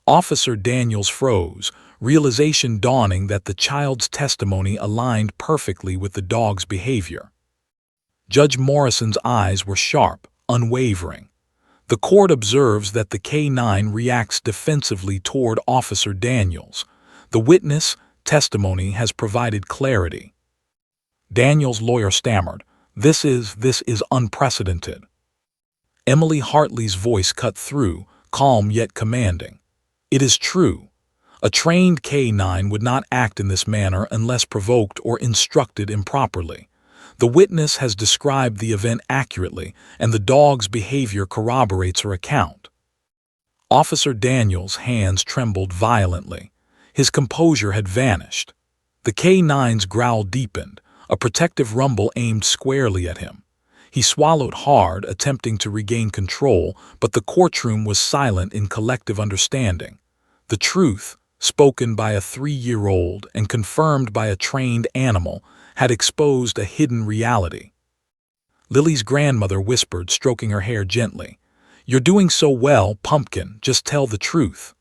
Officer Daniels froze, realization dawning that the child's testimony aligned perfectly with the dog's behavior. Judge Morrison's eyes were sharp, unwavering. The court observes that the K9 reacts defensively toward Officer Daniels. The witness testimony has provided clarity. Daniels' lawyer stammered, This is unprecedented. Emily Hartley's voice cut through, calm yet commanding. It is true. A trained K9 would not act in this manner unless provoked or instructed improperly. The witness has described the event accurately, and the dog's behavior corroborates her account. Officer Daniels' hands trembled violently. His composure had vanished. The K9's growl deepened, a protective rumble aimed squarely at him. He swallowed hard, attempting to regain control, but the courtroom was silent in collective understanding. The truth, spoken by a 3-year-old and confirmed by a trained animal, had exposed a hidden reality. Lily's grandmother whispered, stroking her hair gently, "You're doing so well, Pumpkin, just tell the truth."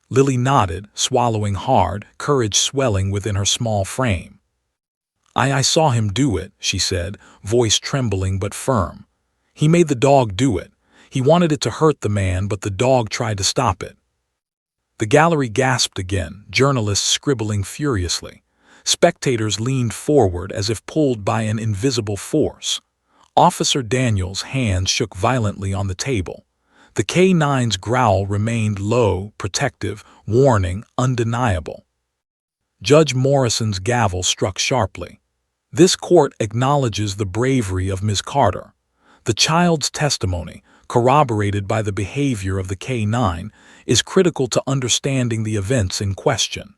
Lily nodded, swallowing hard, courage swelling within her small frame. I saw him do it," she said, voice trembling but firm. "He made the dog do it. He wanted it to hurt the man, but the dog tried to stop it." The gallery gasped again, journalists scribbling furiously. Spectators leaned forward as if pulled by an invisible force. Officer Daniels' hands shook violently on the table. The K-9's growl remained low, protective, warning, undeniable. Judge Morrison's gavel struck sharply. "This court acknowledges the bravery of Ms. Carter. The child's testimony, corroborated by the behavior of the K-9, is critical to understanding the events in question."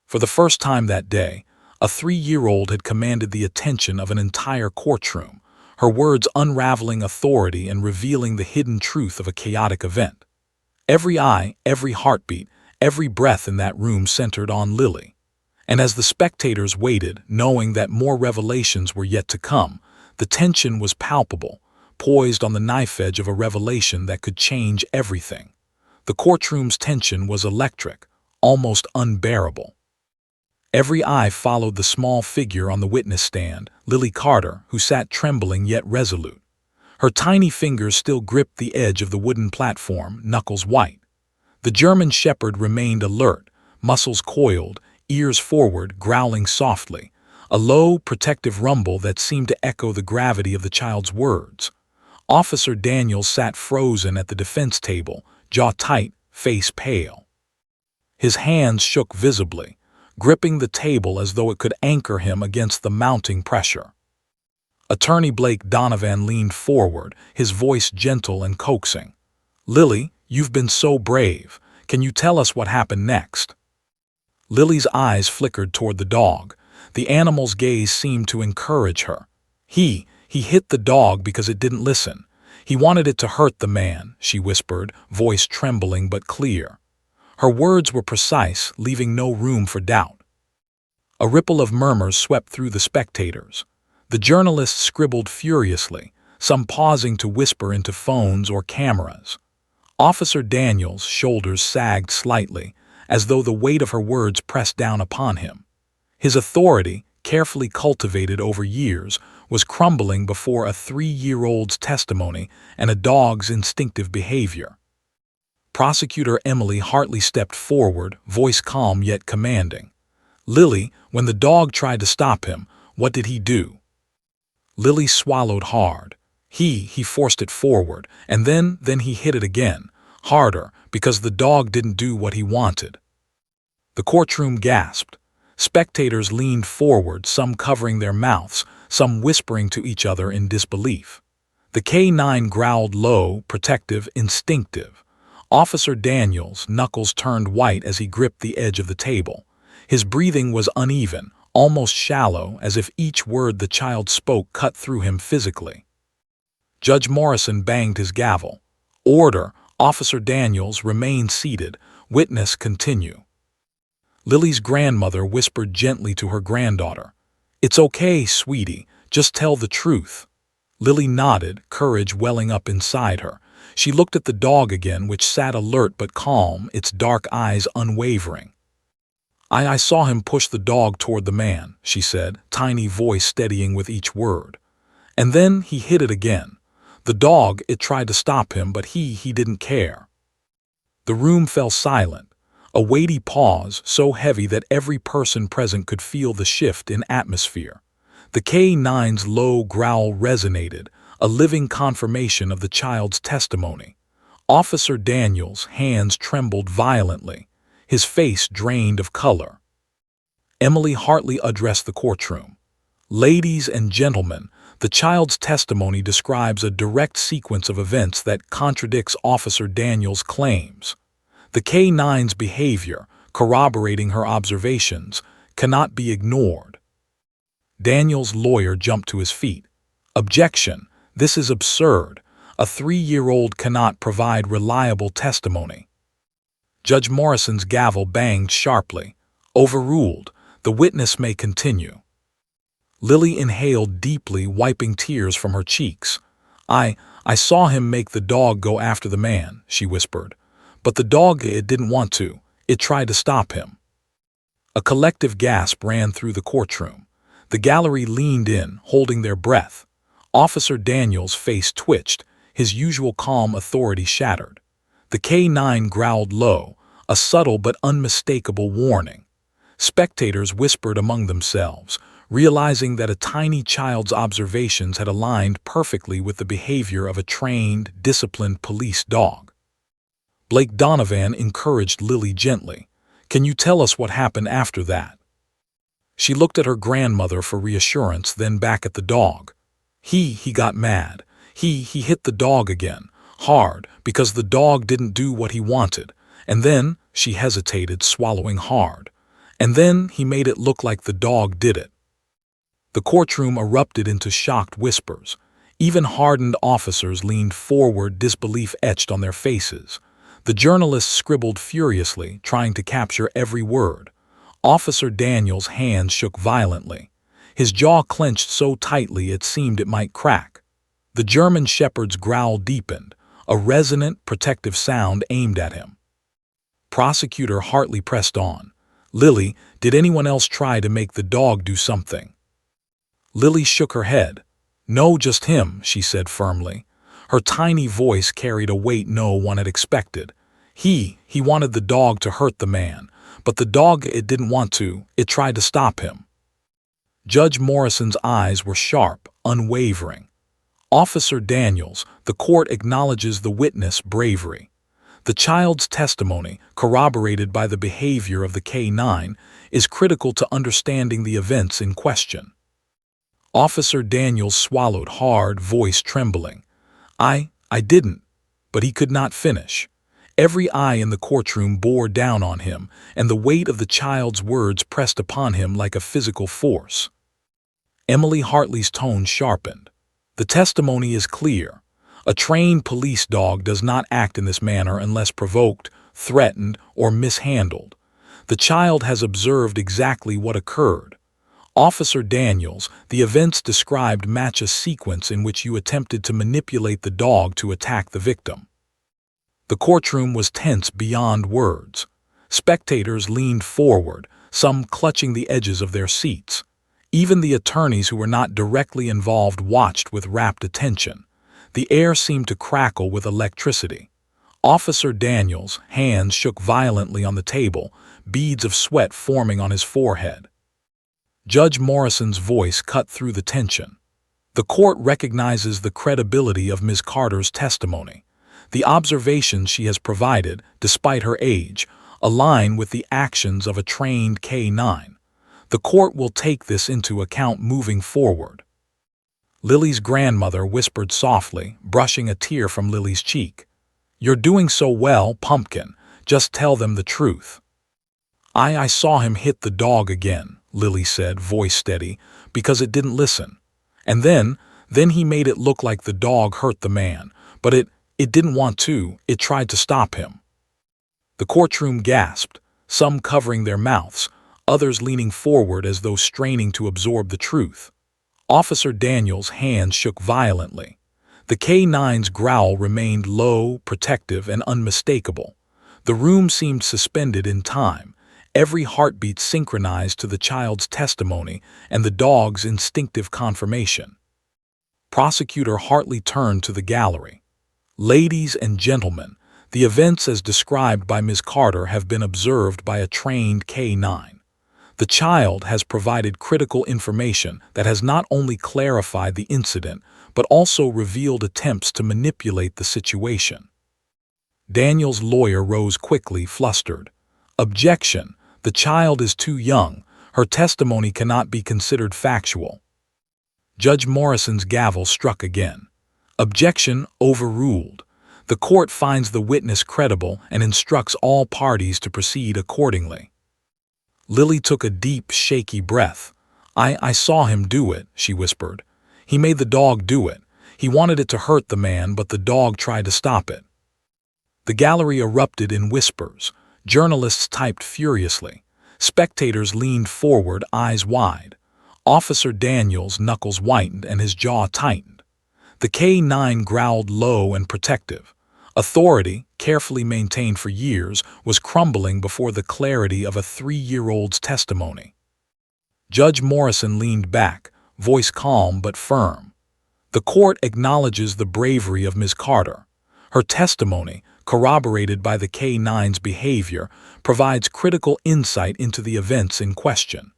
For the first time that day, a 3-year-old had commanded the attention of an entire courtroom, her words unraveling authority and revealing the hidden truth of a chaotic event. Every eye, every heartbeat, every breath in that room centered on Lily. And as the spectators waited, knowing that more revelations were yet to come, the tension was palpable, poised on the knife edge of a revelation that could change everything. The courtroom's tension was electric, almost unbearable. Every eye followed the small figure on the witness stand, Lily Carter, who sat trembling yet resolute. Her tiny fingers still gripped the edge of the wooden platform, knuckles white. The German shepherd remained alert, muscles coiled, ears forward, growling softly, a low, protective rumble that seemed to echo the gravity of the child's words. Officer Daniels sat frozen at the defense table, jaw tight, face pale. His hands shook visibly, gripping the table as though it could anchor him against the mounting pressure. Attorney Blake Donovan leaned forward, his voice gentle and coaxing. "Lily, you've been so brave. Can you tell us what happened next?" Lily's eyes flickered toward the dog. The animal's gaze seemed to encourage her. He hit the dog because it didn't listen. He wanted it to hurt the man," she whispered, voice trembling but clear. Her words were precise, leaving no room for doubt. A ripple of murmurs swept through the spectators. The journalists scribbled furiously, some pausing to whisper into phones or cameras. Officer Daniels' shoulders sagged slightly, as though the weight of her words pressed down upon him. His authority, carefully cultivated over years, was crumbling before a 3-year-old's testimony and a dog's instinctive behavior. Prosecutor Emily Hartley stepped forward, voice calm yet commanding. "Lily, when the dog tried to stop him, what did he do?" Lily swallowed hard. He forced it forward, and then he hit it again, harder, because the dog didn't do what he wanted. The courtroom gasped. Spectators leaned forward, some covering their mouths, some whispering to each other in disbelief. The K-9 growled low, protective, instinctive. Officer Daniels' knuckles turned white as he gripped the edge of the table. His breathing was uneven, almost shallow, as if each word the child spoke cut through him physically. Judge Morrison banged his gavel. "Order! Officer Daniels, remain seated. Witness continue." Lily's grandmother whispered gently to her granddaughter. "It's okay, sweetie. Just tell the truth." Lily nodded, courage welling up inside her. She looked at the dog again, which sat alert but calm, its dark eyes unwavering. I saw him push the dog toward the man," she said, tiny voice steadying with each word. "And then he hit it again. The dog, it tried to stop him, but he didn't care." The room fell silent, a weighty pause so heavy that every person present could feel the shift in atmosphere. The K-9's low growl resonated, a living confirmation of the child's testimony. Officer Daniels' hands trembled violently, his face drained of color. Emily Hartley addressed the courtroom. "Ladies and gentlemen, the child's testimony describes a direct sequence of events that contradicts Officer Daniels' claims. The K-9's behavior, corroborating her observations, cannot be ignored." Daniels' lawyer jumped to his feet. "Objection! This is absurd. A 3-year-old cannot provide reliable testimony." Judge Morrison's gavel banged sharply. "Overruled. The witness may continue." Lily inhaled deeply, wiping tears from her cheeks. I saw him make the dog go after the man, she whispered. But the dog, it didn't want to. It tried to stop him. A collective gasp ran through the courtroom. The gallery leaned in, holding their breath. Officer Daniels' face twitched, his usual calm authority shattered. The K-9 growled low, a subtle but unmistakable warning. Spectators whispered among themselves, realizing that a tiny child's observations had aligned perfectly with the behavior of a trained, disciplined police dog. Blake Donovan encouraged Lily gently. "Can you tell us what happened after that?" She looked at her grandmother for reassurance, then back at the dog. He got mad. He hit the dog again, hard, because the dog didn't do what he wanted. And then, she hesitated, swallowing hard. And then he made it look like the dog did it. The courtroom erupted into shocked whispers. Even hardened officers leaned forward, disbelief etched on their faces. The journalists scribbled furiously, trying to capture every word. Officer Daniels' hands shook violently. His jaw clenched so tightly it seemed it might crack. The German shepherd's growl deepened, a resonant, protective sound aimed at him. Prosecutor Hartley pressed on. "Lily, did anyone else try to make the dog do something?" Lily shook her head. "No, just him," she said firmly. Her tiny voice carried a weight no one had expected. He wanted the dog to hurt the man, but the dog, it didn't want to. It tried to stop him. Judge Morrison's eyes were sharp, unwavering. "Officer Daniels, the court acknowledges the witness' bravery. The child's testimony, corroborated by the behavior of the K-9, is critical to understanding the events in question." Officer Daniels swallowed hard, voice trembling. I didn't." But he could not finish. Every eye in the courtroom bore down on him, and the weight of the child's words pressed upon him like a physical force. Emily Hartley's tone sharpened. "The testimony is clear. A trained police dog does not act in this manner unless provoked, threatened, or mishandled. The child has observed exactly what occurred. Officer Daniels, the events described match a sequence in which you attempted to manipulate the dog to attack the victim." The courtroom was tense beyond words. Spectators leaned forward, some clutching the edges of their seats. Even the attorneys who were not directly involved watched with rapt attention. The air seemed to crackle with electricity. Officer Daniels' hands shook violently on the table, beads of sweat forming on his forehead. Judge Morrison's voice cut through the tension. "The court recognizes the credibility of Ms. Carter's testimony. The observations she has provided, despite her age, align with the actions of a trained K-9. The court will take this into account moving forward." Lily's grandmother whispered softly, brushing a tear from Lily's cheek. "You're doing so well, Pumpkin. Just tell them the truth." I saw him hit the dog again," Lily said, voice steady, "because it didn't listen. And then he made it look like the dog hurt the man, but it didn't want to. It tried to stop him." The courtroom gasped, some covering their mouths, others leaning forward as though straining to absorb the truth. Officer Daniels' hands shook violently. The K-9's growl remained low, protective, and unmistakable. The room seemed suspended in time, every heartbeat synchronized to the child's testimony and the dog's instinctive confirmation. Prosecutor Hartley turned to the gallery. "Ladies and gentlemen, the events as described by Ms. Carter have been observed by a trained K-9. The child has provided critical information that has not only clarified the incident, but also revealed attempts to manipulate the situation." Daniel's lawyer rose quickly, flustered. "Objection! The child is too young. Her testimony cannot be considered factual." Judge Morrison's gavel struck again. "Objection overruled. The court finds the witness credible and instructs all parties to proceed accordingly." Lily took a deep, shaky breath. I saw him do it," she whispered. "He made the dog do it. He wanted it to hurt the man, but the dog tried to stop it." The gallery erupted in whispers. Journalists typed furiously. Spectators leaned forward, eyes wide. Officer Daniels' knuckles whitened and his jaw tightened. The K9 growled low and protective. Authority, carefully maintained for years, was crumbling before the clarity of a 3-year-old's testimony. Judge Morrison leaned back, voice calm but firm. The court acknowledges the bravery of Ms. Carter. Her testimony, corroborated by the K9's behavior, provides critical insight into the events in question.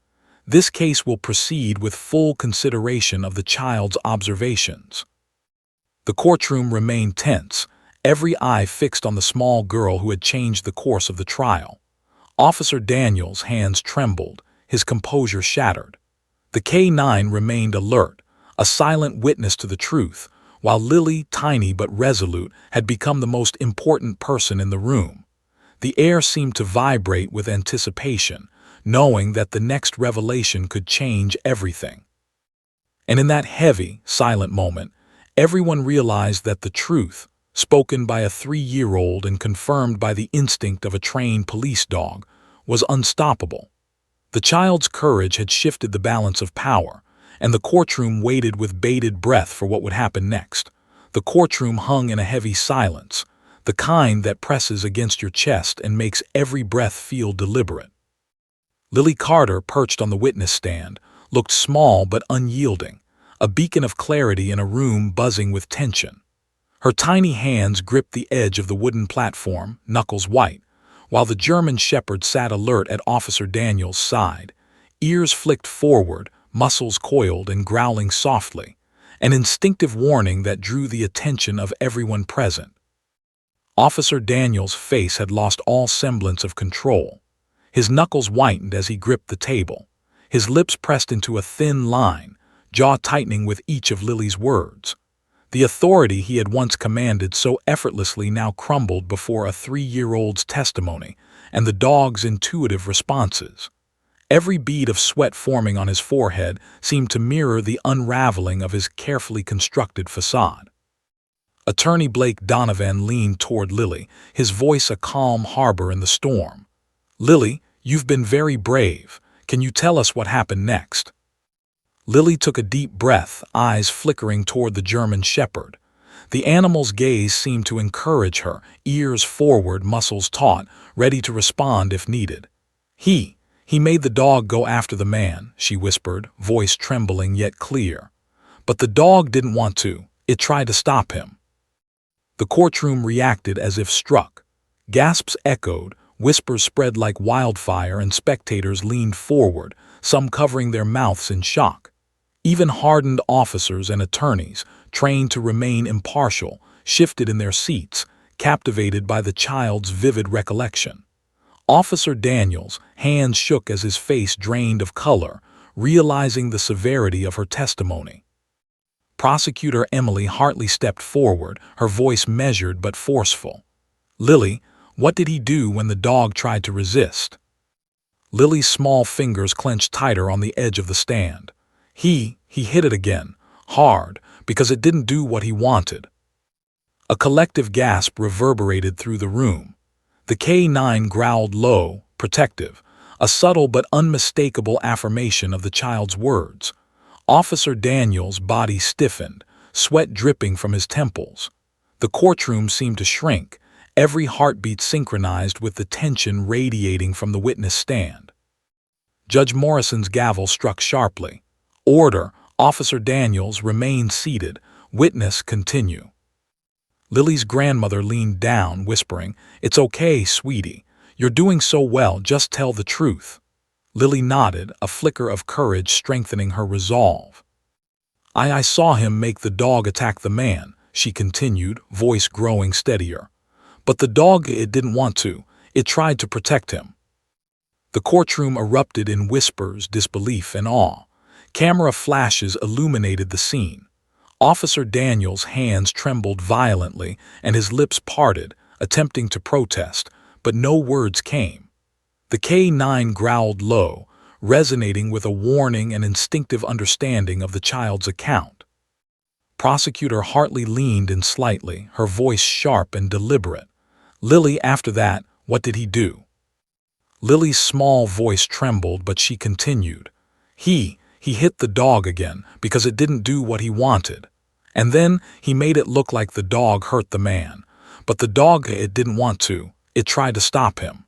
This case will proceed with full consideration of the child's observations. The courtroom remained tense, every eye fixed on the small girl who had changed the course of the trial. Officer Daniels' hands trembled, his composure shattered. The K9 remained alert, a silent witness to the truth, while Lily, tiny but resolute, had become the most important person in the room. The air seemed to vibrate with anticipation, knowing that the next revelation could change everything. And in that heavy, silent moment, everyone realized that the truth, spoken by a 3-year-old and confirmed by the instinct of a trained police dog, was unstoppable. The child's courage had shifted the balance of power, and the courtroom waited with bated breath for what would happen next. The courtroom hung in a heavy silence, the kind that presses against your chest and makes every breath feel deliberate. Lily Carter, perched on the witness stand, looked small but unyielding, a beacon of clarity in a room buzzing with tension. Her tiny hands gripped the edge of the wooden platform, knuckles white, while the German Shepherd sat alert at Officer Daniels' side, ears flicked forward, muscles coiled and growling softly, an instinctive warning that drew the attention of everyone present. Officer Daniels' face had lost all semblance of control. His knuckles whitened as he gripped the table, his lips pressed into a thin line, jaw tightening with each of Lily's words. The authority he had once commanded so effortlessly now crumbled before a 3-year-old's testimony and the dog's intuitive responses. Every bead of sweat forming on his forehead seemed to mirror the unraveling of his carefully constructed facade. Attorney Blake Donovan leaned toward Lily, his voice a calm harbor in the storm. "Lily, you've been very brave. Can you tell us what happened next?" Lily took a deep breath, eyes flickering toward the German Shepherd. The animal's gaze seemed to encourage her, ears forward, muscles taut, ready to respond if needed. He made the dog go after the man," she whispered, voice trembling yet clear. "But the dog didn't want to. It tried to stop him." The courtroom reacted as if struck. Gasps echoed, whispers spread like wildfire, and spectators leaned forward, some covering their mouths in shock. Even hardened officers and attorneys, trained to remain impartial, shifted in their seats, captivated by the child's vivid recollection. Officer Daniels' hands shook as his face drained of color, realizing the severity of her testimony. Prosecutor Emily Hartley stepped forward, her voice measured but forceful. "Lily, what did he do when the dog tried to resist?" Lily's small fingers clenched tighter on the edge of the stand. He hit it again, hard, because it didn't do what he wanted." A collective gasp reverberated through the room. The K9 growled low, protective, a subtle but unmistakable affirmation of the child's words. Officer Daniels' body stiffened, sweat dripping from his temples. The courtroom seemed to shrink, every heartbeat synchronized with the tension radiating from the witness stand. Judge Morrison's gavel struck sharply. "Order, Officer Daniels, remain seated. Witness continue." Lily's grandmother leaned down, whispering, "It's okay, sweetie. You're doing so well, just tell the truth." Lily nodded, a flicker of courage strengthening her resolve. I saw him make the dog attack the man," she continued, voice growing steadier. "But the dog, it didn't want to. It tried to protect him." The courtroom erupted in whispers, disbelief, and awe. Camera flashes illuminated the scene. Officer Daniels' hands trembled violently and his lips parted, attempting to protest, but no words came. The K9 growled low, resonating with a warning and instinctive understanding of the child's account. Prosecutor Hartley leaned in slightly, her voice sharp and deliberate. "Lily, after that, what did he do?" Lily's small voice trembled, but she continued. He hit the dog again because it didn't do what he wanted. And then he made it look like the dog hurt the man. But the dog, it didn't want to. It tried to stop him.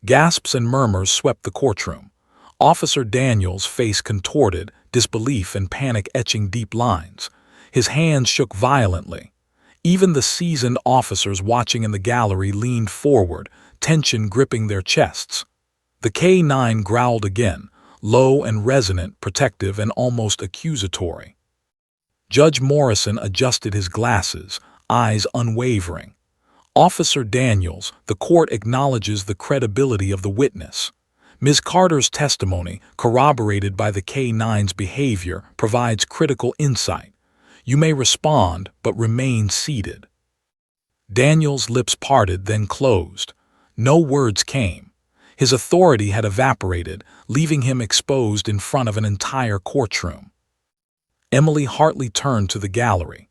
Gasps and murmurs swept the courtroom. Officer Daniels' face contorted, disbelief and panic etching deep lines. His hands shook violently. Even the seasoned officers watching in the gallery leaned forward, tension gripping their chests. The K-9 growled again, low and resonant, protective and almost accusatory. Judge Morrison adjusted his glasses, eyes unwavering. Officer Daniels, the court acknowledges the credibility of the witness. Ms. Carter's testimony, corroborated by the K-9's behavior, provides critical insight. You may respond, but remain seated. Daniels' lips parted, then closed. No words came. His authority had evaporated, leaving him exposed in front of an entire courtroom. Emily Hartley turned to the gallery.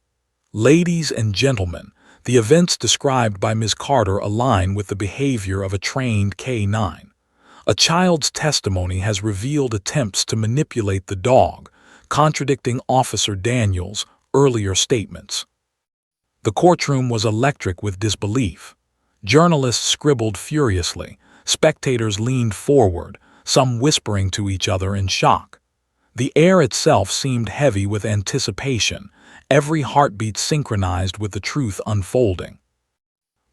Ladies and gentlemen, the events described by Ms. Carter align with the behavior of a trained K-9. A child's testimony has revealed attempts to manipulate the dog, contradicting Officer Daniels' earlier statements. The courtroom was electric with disbelief. Journalists scribbled furiously. Spectators leaned forward, some whispering to each other in shock. The air itself seemed heavy with anticipation, every heartbeat synchronized with the truth unfolding.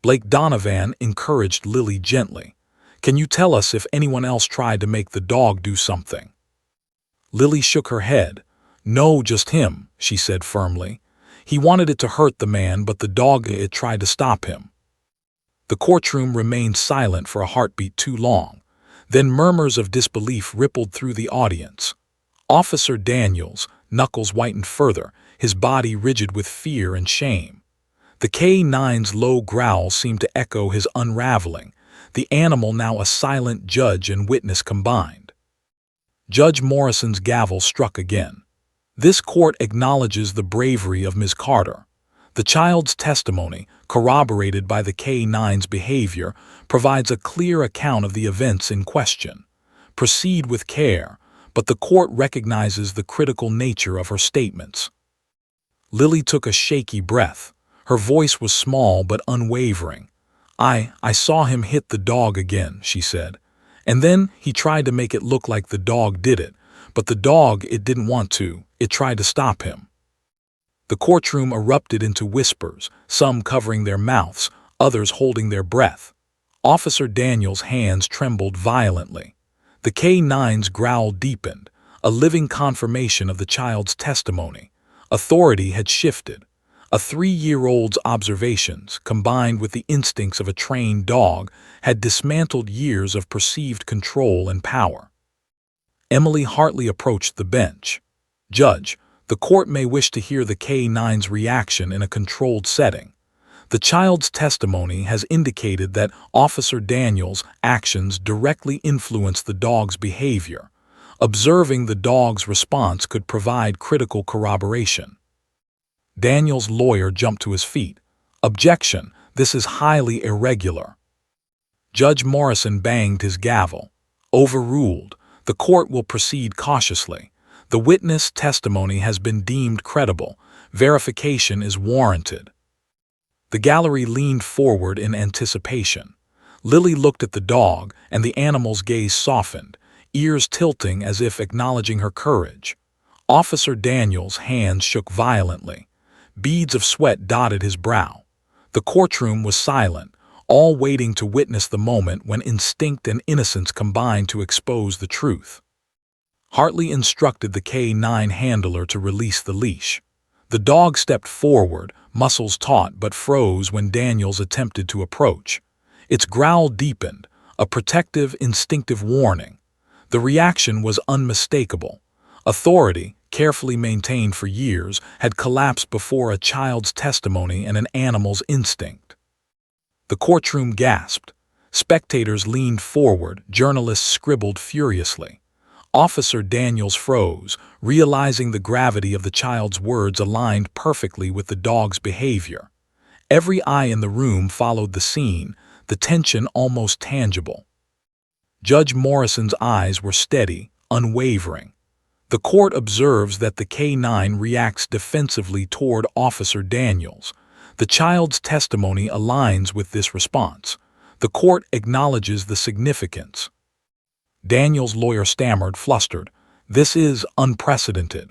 Blake Donovan encouraged Lily gently. Can you tell us if anyone else tried to make the dog do something? Lily shook her head. No, just him, she said firmly. He wanted it to hurt the man, but the dog, it tried to stop him. The courtroom remained silent for a heartbeat too long. Then murmurs of disbelief rippled through the audience. Officer Daniels, knuckles whitened further, his body rigid with fear and shame. The K-9's low growl seemed to echo his unraveling, the animal now a silent judge and witness combined. Judge Morrison's gavel struck again. This court acknowledges the bravery of Ms. Carter. The child's testimony, corroborated by the K-9's behavior, provides a clear account of the events in question. Proceed with care, but the court recognizes the critical nature of her statements. Lily took a shaky breath. Her voice was small but unwavering. I saw him hit the dog again, she said. And then he tried to make it look like the dog did it, but the dog, it didn't want to. It tried to stop him. The courtroom erupted into whispers, some covering their mouths, others holding their breath. Officer Daniels' hands trembled violently. The K-9's growl deepened, a living confirmation of the child's testimony. Authority had shifted. A 3-year-old's observations, combined with the instincts of a trained dog, had dismantled years of perceived control and power. Emily Hartley approached the bench. Judge, the court may wish to hear the K-9's reaction in a controlled setting. The child's testimony has indicated that Officer Daniels' actions directly influenced the dog's behavior. Observing the dog's response could provide critical corroboration. Daniels' lawyer jumped to his feet. Objection, this is highly irregular. Judge Morrison banged his gavel. Overruled. The court will proceed cautiously. The witness testimony has been deemed credible. Verification is warranted. The gallery leaned forward in anticipation. Lily looked at the dog, and the animal's gaze softened, ears tilting as if acknowledging her courage. Officer Daniels' hands shook violently. Beads of sweat dotted his brow. The courtroom was silent, all waiting to witness the moment when instinct and innocence combined to expose the truth. Hartley instructed the K-9 handler to release the leash. The dog stepped forward, muscles taut, but froze when Daniels attempted to approach. Its growl deepened, a protective, instinctive warning. The reaction was unmistakable. Authority, carefully maintained for years, had collapsed before a child's testimony and an animal's instinct. The courtroom gasped. Spectators leaned forward, journalists scribbled furiously. Officer Daniels froze, realizing the gravity of the child's words aligned perfectly with the dog's behavior. Every eye in the room followed the scene, the tension almost tangible. Judge Morrison's eyes were steady, unwavering. The court observes that the K-9 reacts defensively toward Officer Daniels. The child's testimony aligns with this response. The court acknowledges the significance. Daniels' lawyer stammered, flustered, "This is unprecedented."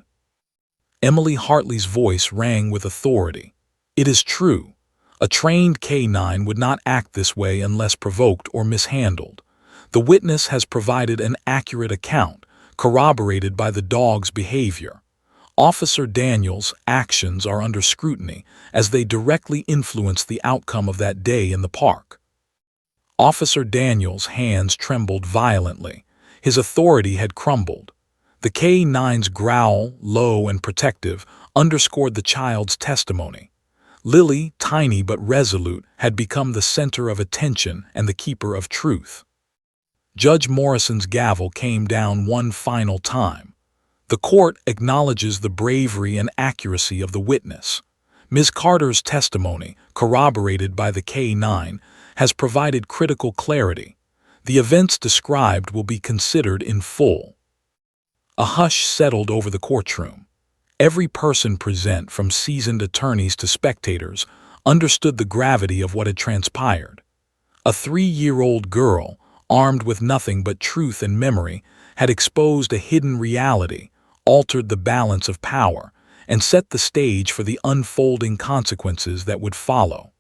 Emily Hartley's voice rang with authority. "It is true. A trained K-9 would not act this way unless provoked or mishandled. The witness has provided an accurate account, corroborated by the dog's behavior. Officer Daniels' actions are under scrutiny as they directly influence the outcome of that day in the park." Officer Daniels' hands trembled violently. His authority had crumbled. The K-9's growl, low and protective, underscored the child's testimony. Lily, tiny but resolute, had become the center of attention and the keeper of truth. Judge Morrison's gavel came down one final time. The court acknowledges the bravery and accuracy of the witness. Ms. Carter's testimony, corroborated by the K-9, has provided critical clarity. The events described will be considered in full. A hush settled over the courtroom. Every person present, from seasoned attorneys to spectators, understood the gravity of what had transpired. A 3-year-old girl, armed with nothing but truth and memory, had exposed a hidden reality, altered the balance of power, and set the stage for the unfolding consequences that would follow.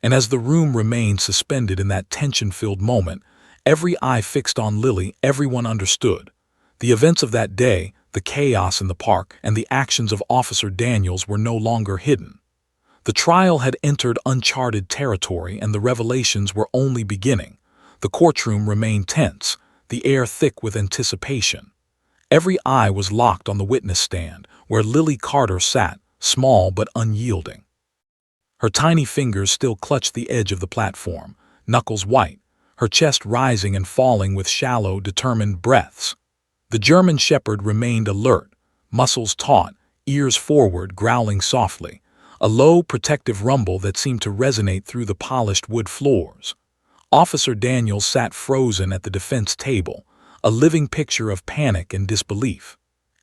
And as the room remained suspended in that tension-filled moment, every eye fixed on Lily, everyone understood. The events of that day, the chaos in the park, and the actions of Officer Daniels were no longer hidden. The trial had entered uncharted territory, and the revelations were only beginning. The courtroom remained tense, the air thick with anticipation. Every eye was locked on the witness stand, where Lily Carter sat, small but unyielding. Her tiny fingers still clutched the edge of the platform, knuckles white, her chest rising and falling with shallow, determined breaths. The German Shepherd remained alert, muscles taut, ears forward, growling softly, a low, protective rumble that seemed to resonate through the polished wood floors. Officer Daniels sat frozen at the defense table, a living picture of panic and disbelief.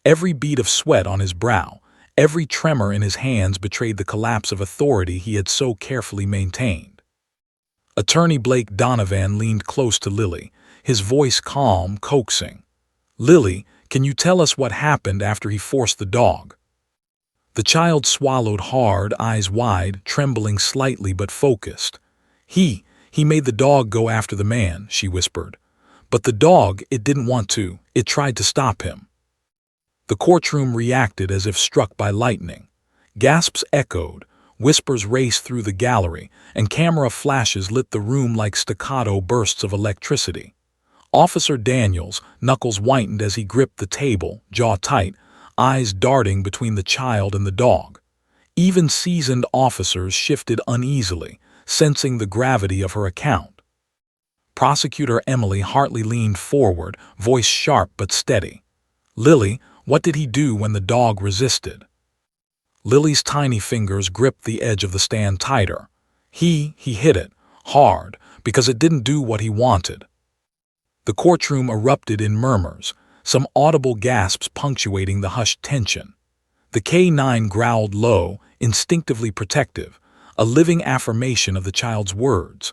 Every bead of sweat on his brow, every tremor in his hands betrayed the collapse of authority he had so carefully maintained. Attorney Blake Donovan leaned close to Lily, his voice calm, coaxing. "Lily, can you tell us what happened after he forced the dog?" The child swallowed hard, eyes wide, trembling slightly but focused. He made the dog go after the man," she whispered. "But the dog, it didn't want to. It tried to stop him." The courtroom reacted as if struck by lightning. Gasps echoed, whispers raced through the gallery, and camera flashes lit the room like staccato bursts of electricity. Officer Daniels, knuckles whitened as he gripped the table, jaw tight, eyes darting between the child and the dog. Even seasoned officers shifted uneasily, sensing the gravity of her account. Prosecutor Emily Hartley leaned forward, voice sharp but steady. "Lily, what did he do when the dog resisted?" Lily's tiny fingers gripped the edge of the stand tighter. He hit it, hard, because it didn't do what he wanted." The courtroom erupted in murmurs, some audible gasps punctuating the hushed tension. The K-9 growled low, instinctively protective, a living affirmation of the child's words.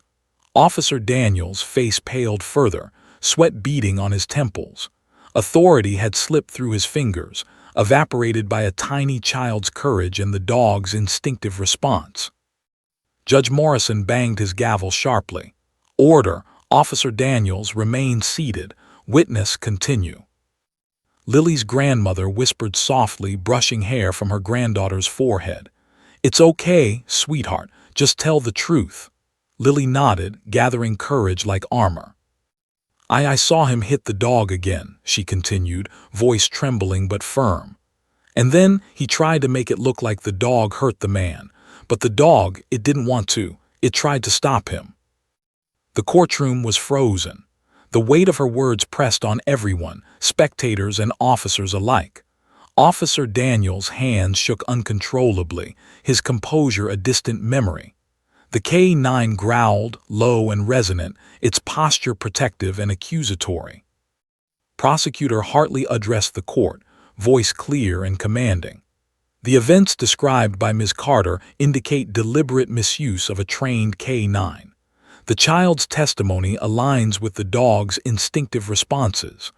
Officer Daniels' face paled further, sweat beading on his temples. Authority had slipped through his fingers, evaporated by a tiny child's courage and the dog's instinctive response. Judge Morrison banged his gavel sharply. "Order! Officer Daniels, remain seated. Witness, continue." Lily's grandmother whispered softly, brushing hair from her granddaughter's forehead. "It's okay, sweetheart. Just tell the truth." Lily nodded, gathering courage like armor. I saw him hit the dog again," she continued, voice trembling but firm. "And then he tried to make it look like the dog hurt the man. But the dog, it didn't want to. It tried to stop him." The courtroom was frozen. The weight of her words pressed on everyone, spectators and officers alike. Officer Daniels' hands shook uncontrollably, his composure a distant memory. The K-9 growled, low and resonant, its posture protective and accusatory. Prosecutor Hartley addressed the court, voice clear and commanding. The events described by Ms. Carter indicate deliberate misuse of a trained K-9. The child's testimony aligns with the dog's instinctive responses.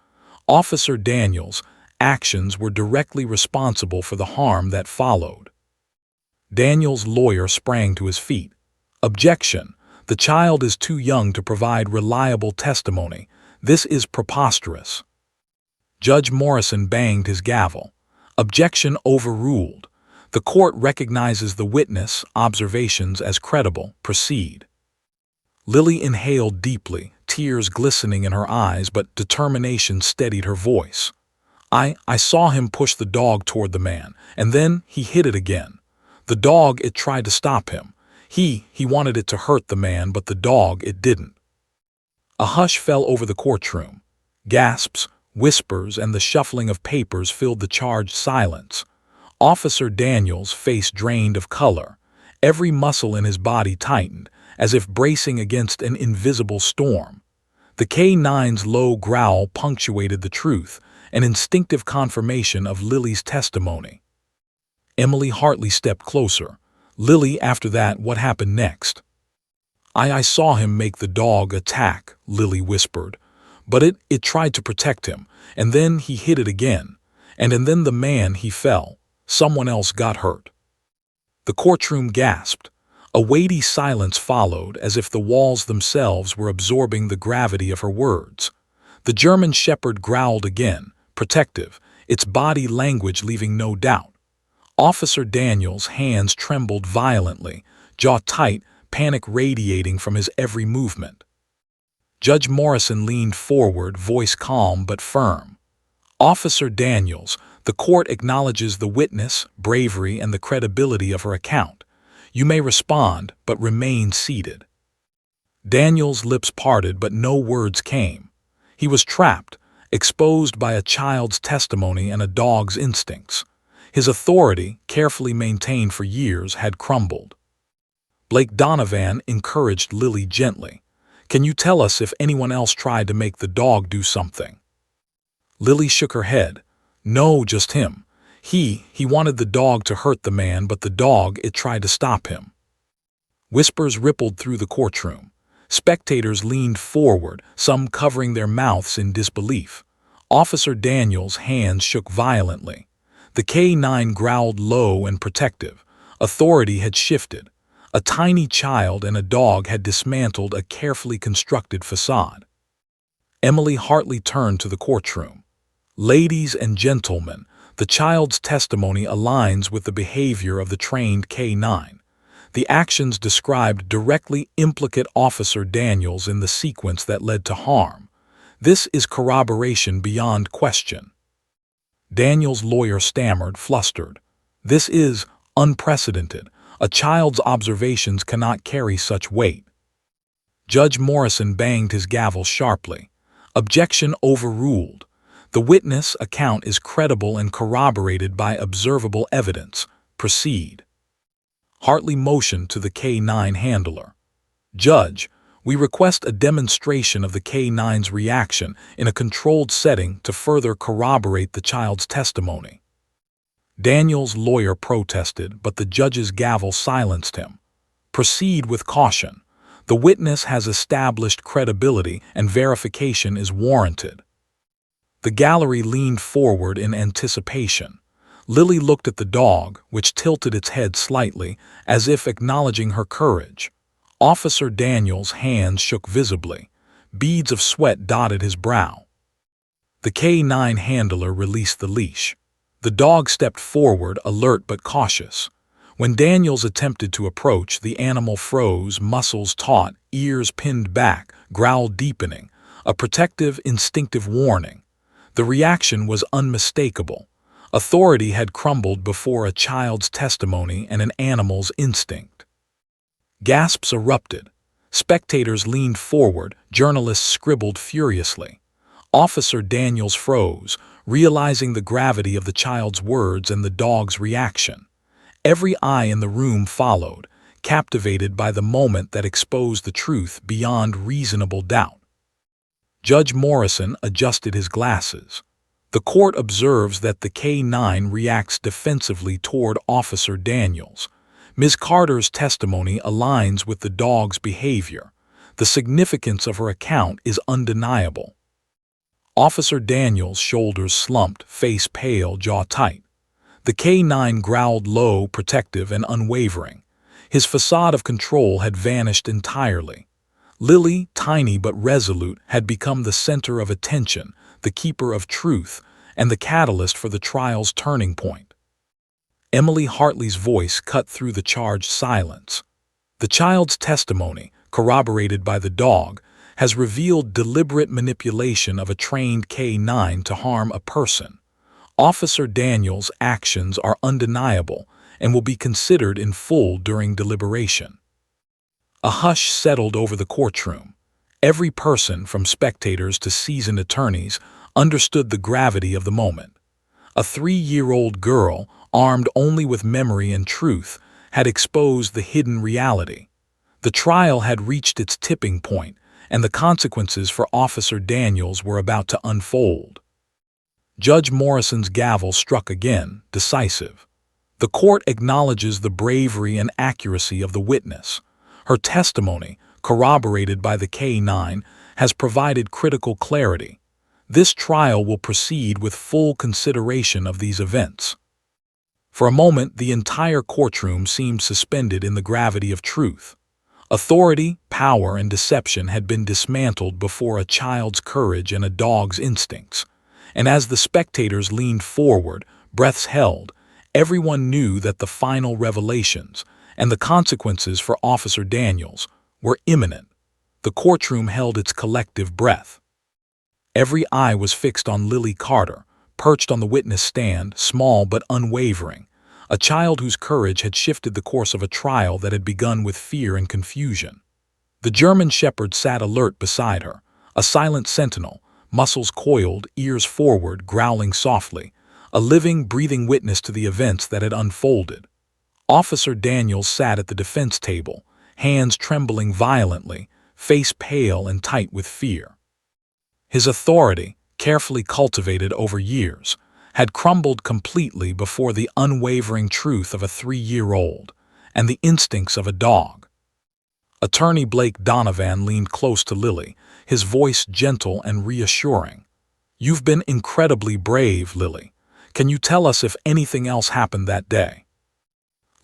Officer Daniels' actions were directly responsible for the harm that followed. Daniels' lawyer sprang to his feet. Objection. The child is too young to provide reliable testimony. This is preposterous. Judge Morrison banged his gavel. Objection overruled. The court recognizes the witness' observations as credible. Proceed. Lily inhaled deeply, tears glistening in her eyes, but determination steadied her voice. I saw him push the dog toward the man, and then he hit it again. The dog, it tried to stop him. He wanted it to hurt the man, but the dog, it didn't. A hush fell over the courtroom. Gasps, whispers, and the shuffling of papers filled the charged silence. Officer Daniels' face drained of color. Every muscle in his body tightened, as if bracing against an invisible storm. The K-9's low growl punctuated the truth, an instinctive confirmation of Lily's testimony. Emily Hartley stepped closer. Lily, after that, what happened next? I saw him make the dog attack, Lily whispered. But it tried to protect him, and then he hit it again. And then the man, he fell. Someone else got hurt. The courtroom gasped. A weighty silence followed, as if the walls themselves were absorbing the gravity of her words. The German shepherd growled again, protective, its body language leaving no doubt. Officer Daniels' hands trembled violently, jaw tight, panic radiating from his every movement. Judge Morrison leaned forward, voice calm but firm. Officer Daniels, the court acknowledges the witness, bravery, and the credibility of her account. You may respond, but remain seated. Daniels' lips parted, but no words came. He was trapped, exposed by a child's testimony and a dog's instincts. His authority, carefully maintained for years, had crumbled. Blake Donovan encouraged Lily gently. Can you tell us if anyone else tried to make the dog do something? Lily shook her head. No, just him. He wanted the dog to hurt the man, but the dog, it tried to stop him. Whispers rippled through the courtroom. Spectators leaned forward, some covering their mouths in disbelief. Officer Daniels' hands shook violently. The K-9 growled low and protective. Authority had shifted. A tiny child and a dog had dismantled a carefully constructed facade. Emily Hartley turned to the courtroom. Ladies and gentlemen, the child's testimony aligns with the behavior of the trained K-9. The actions described directly implicate Officer Daniels in the sequence that led to harm. This is corroboration beyond question. Daniels' lawyer stammered, flustered. This is unprecedented. A child's observations cannot carry such weight. Judge Morrison banged his gavel sharply. Objection overruled. The witness account is credible and corroborated by observable evidence. Proceed. Hartley motioned to the K-9 handler. Judge, we request a demonstration of the K-9's reaction in a controlled setting to further corroborate the child's testimony. Daniels' lawyer protested, but the judge's gavel silenced him. Proceed with caution. The witness has established credibility and verification is warranted. The gallery leaned forward in anticipation. Lily looked at the dog, which tilted its head slightly, as if acknowledging her courage. Officer Daniels' hands shook visibly. Beads of sweat dotted his brow. The K-9 handler released the leash. The dog stepped forward, alert but cautious. When Daniels attempted to approach, the animal froze, muscles taut, ears pinned back, growl deepening, a protective, instinctive warning. The reaction was unmistakable. Authority had crumbled before a child's testimony and an animal's instinct. Gasps erupted. Spectators leaned forward, journalists scribbled furiously. Officer Daniels froze, realizing the gravity of the child's words and the dog's reaction. Every eye in the room followed, captivated by the moment that exposed the truth beyond reasonable doubt. Judge Morrison adjusted his glasses. The court observes that the K-9 reacts defensively toward Officer Daniels. Ms. Carter's testimony aligns with the dog's behavior. The significance of her account is undeniable. Officer Daniels' shoulders slumped, face pale, jaw tight. The K-9 growled low, protective, and unwavering. His facade of control had vanished entirely. Lily, tiny but resolute, had become the center of attention, the keeper of truth, and the catalyst for the trial's turning point. Emily Hartley's voice cut through the charged silence. The child's testimony, corroborated by the dog, has revealed deliberate manipulation of a trained K-9 to harm a person. Officer Daniels' actions are undeniable and will be considered in full during deliberation. A hush settled over the courtroom. Every person, from spectators to seasoned attorneys, understood the gravity of the moment. A 3-year-old girl, armed only with memory and truth, had exposed the hidden reality. The trial had reached its tipping point, and the consequences for Officer Daniels were about to unfold. Judge Morrison's gavel struck again, decisive. The court acknowledges the bravery and accuracy of the witness. Her testimony, corroborated by the K-9, has provided critical clarity. This trial will proceed with full consideration of these events. For a moment, the entire courtroom seemed suspended in the gravity of truth. Authority, power, and deception had been dismantled before a child's courage and a dog's instincts. And as the spectators leaned forward, breaths held, everyone knew that the final revelations and the consequences for Officer Daniels were imminent. The courtroom held its collective breath. Every eye was fixed on Lily Carter, perched on the witness stand, small but unwavering, a child whose courage had shifted the course of a trial that had begun with fear and confusion. The German Shepherd sat alert beside her, a silent sentinel, muscles coiled, ears forward, growling softly, a living, breathing witness to the events that had unfolded. Officer Daniels sat at the defense table, hands trembling violently, face pale and tight with fear. His authority, carefully cultivated over years, had crumbled completely before the unwavering truth of a 3-year-old and the instincts of a dog. Attorney Blake Donovan leaned close to Lily, his voice gentle and reassuring. "You've been incredibly brave, Lily. Can you tell us if anything else happened that day?"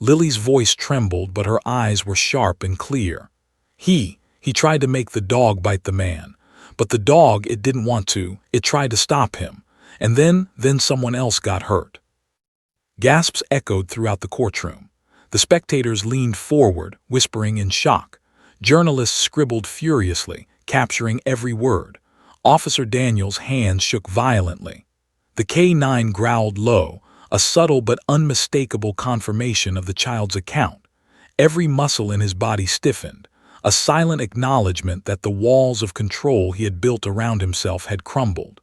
Lily's voice trembled, but her eyes were sharp and clear. He tried to make the dog bite the man, but the dog, it didn't want to, it tried to stop him. And then someone else got hurt. Gasps echoed throughout the courtroom. The spectators leaned forward, whispering in shock. Journalists scribbled furiously, capturing every word. Officer Daniels' hands shook violently. The K-9 growled low, a subtle but unmistakable confirmation of the child's account. Every muscle in his body stiffened, a silent acknowledgement that the walls of control he had built around himself had crumbled.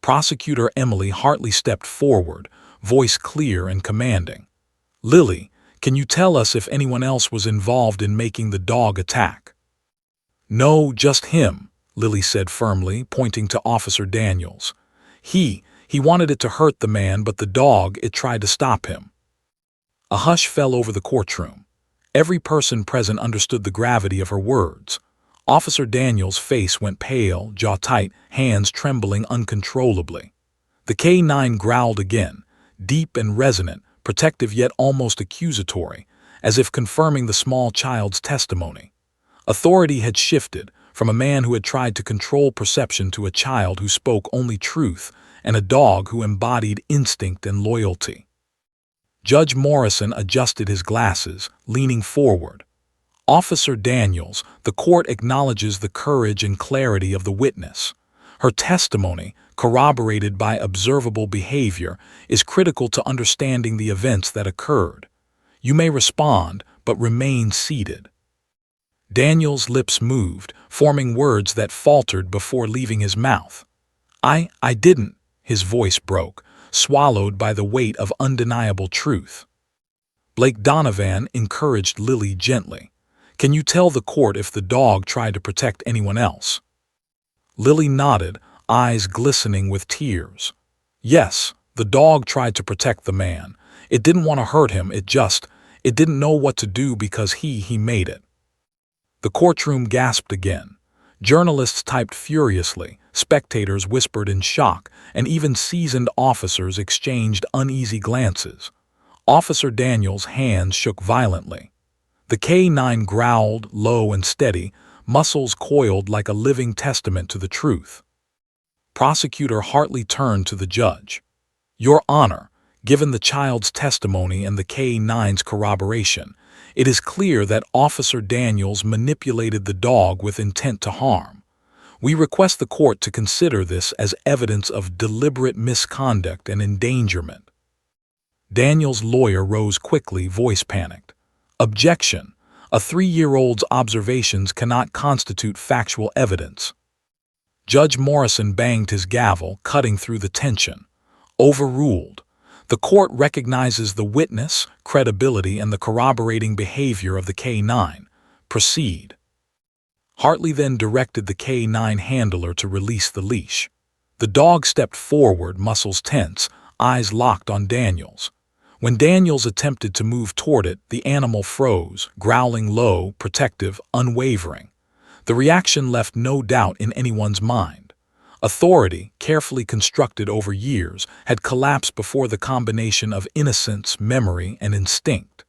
Prosecutor Emily Hartley stepped forward, voice clear and commanding. "Lily, can you tell us if anyone else was involved in making the dog attack?" "No, just him," Lily said firmly, pointing to Officer Daniels. He wanted it to hurt the man, but the dog, it tried to stop him." A hush fell over the courtroom. Every person present understood the gravity of her words. Officer Daniels' face went pale, jaw tight, hands trembling uncontrollably. The K-9 growled again, deep and resonant, protective yet almost accusatory, as if confirming the small child's testimony. Authority had shifted from a man who had tried to control perception to a child who spoke only truth and a dog who embodied instinct and loyalty. Judge Morrison adjusted his glasses, leaning forward. "Officer Daniels, the court acknowledges the courage and clarity of the witness. Her testimony, corroborated by observable behavior, is critical to understanding the events that occurred. You may respond, but remain seated." Daniels' lips moved, forming words that faltered before leaving his mouth. I didn't," his voice broke, swallowed by the weight of undeniable truth. Blake Donovan encouraged Lily gently. "Can you tell the court if the dog tried to protect anyone else?" Lily nodded, eyes glistening with tears. Yes, the dog tried to protect the man. It didn't want to hurt him, it didn't know what to do because he made it. The courtroom gasped again. Journalists typed furiously, spectators whispered in shock, and even seasoned officers exchanged uneasy glances. Officer Daniels' hands shook violently. The K-9 growled, low and steady, muscles coiled like a living testament to the truth. Prosecutor Hartley turned to the judge. Your Honor, given the child's testimony and the K-9's corroboration, it is clear that Officer Daniels manipulated the dog with intent to harm. We request the court to consider this as evidence of deliberate misconduct and endangerment. Daniels' lawyer rose quickly, voice panicked. Objection! A 3-year-old's observations cannot constitute factual evidence. Judge Morrison banged his gavel, cutting through the tension. Overruled. The court recognizes the witness, credibility, and the corroborating behavior of the K-9. Proceed. Hartley then directed the K-9 handler to release the leash. The dog stepped forward, muscles tense, eyes locked on Daniels. When Daniels attempted to move toward it, the animal froze, growling low, protective, unwavering. The reaction left no doubt in anyone's mind. Authority, carefully constructed over years, had collapsed before the combination of innocence, memory, and instinct.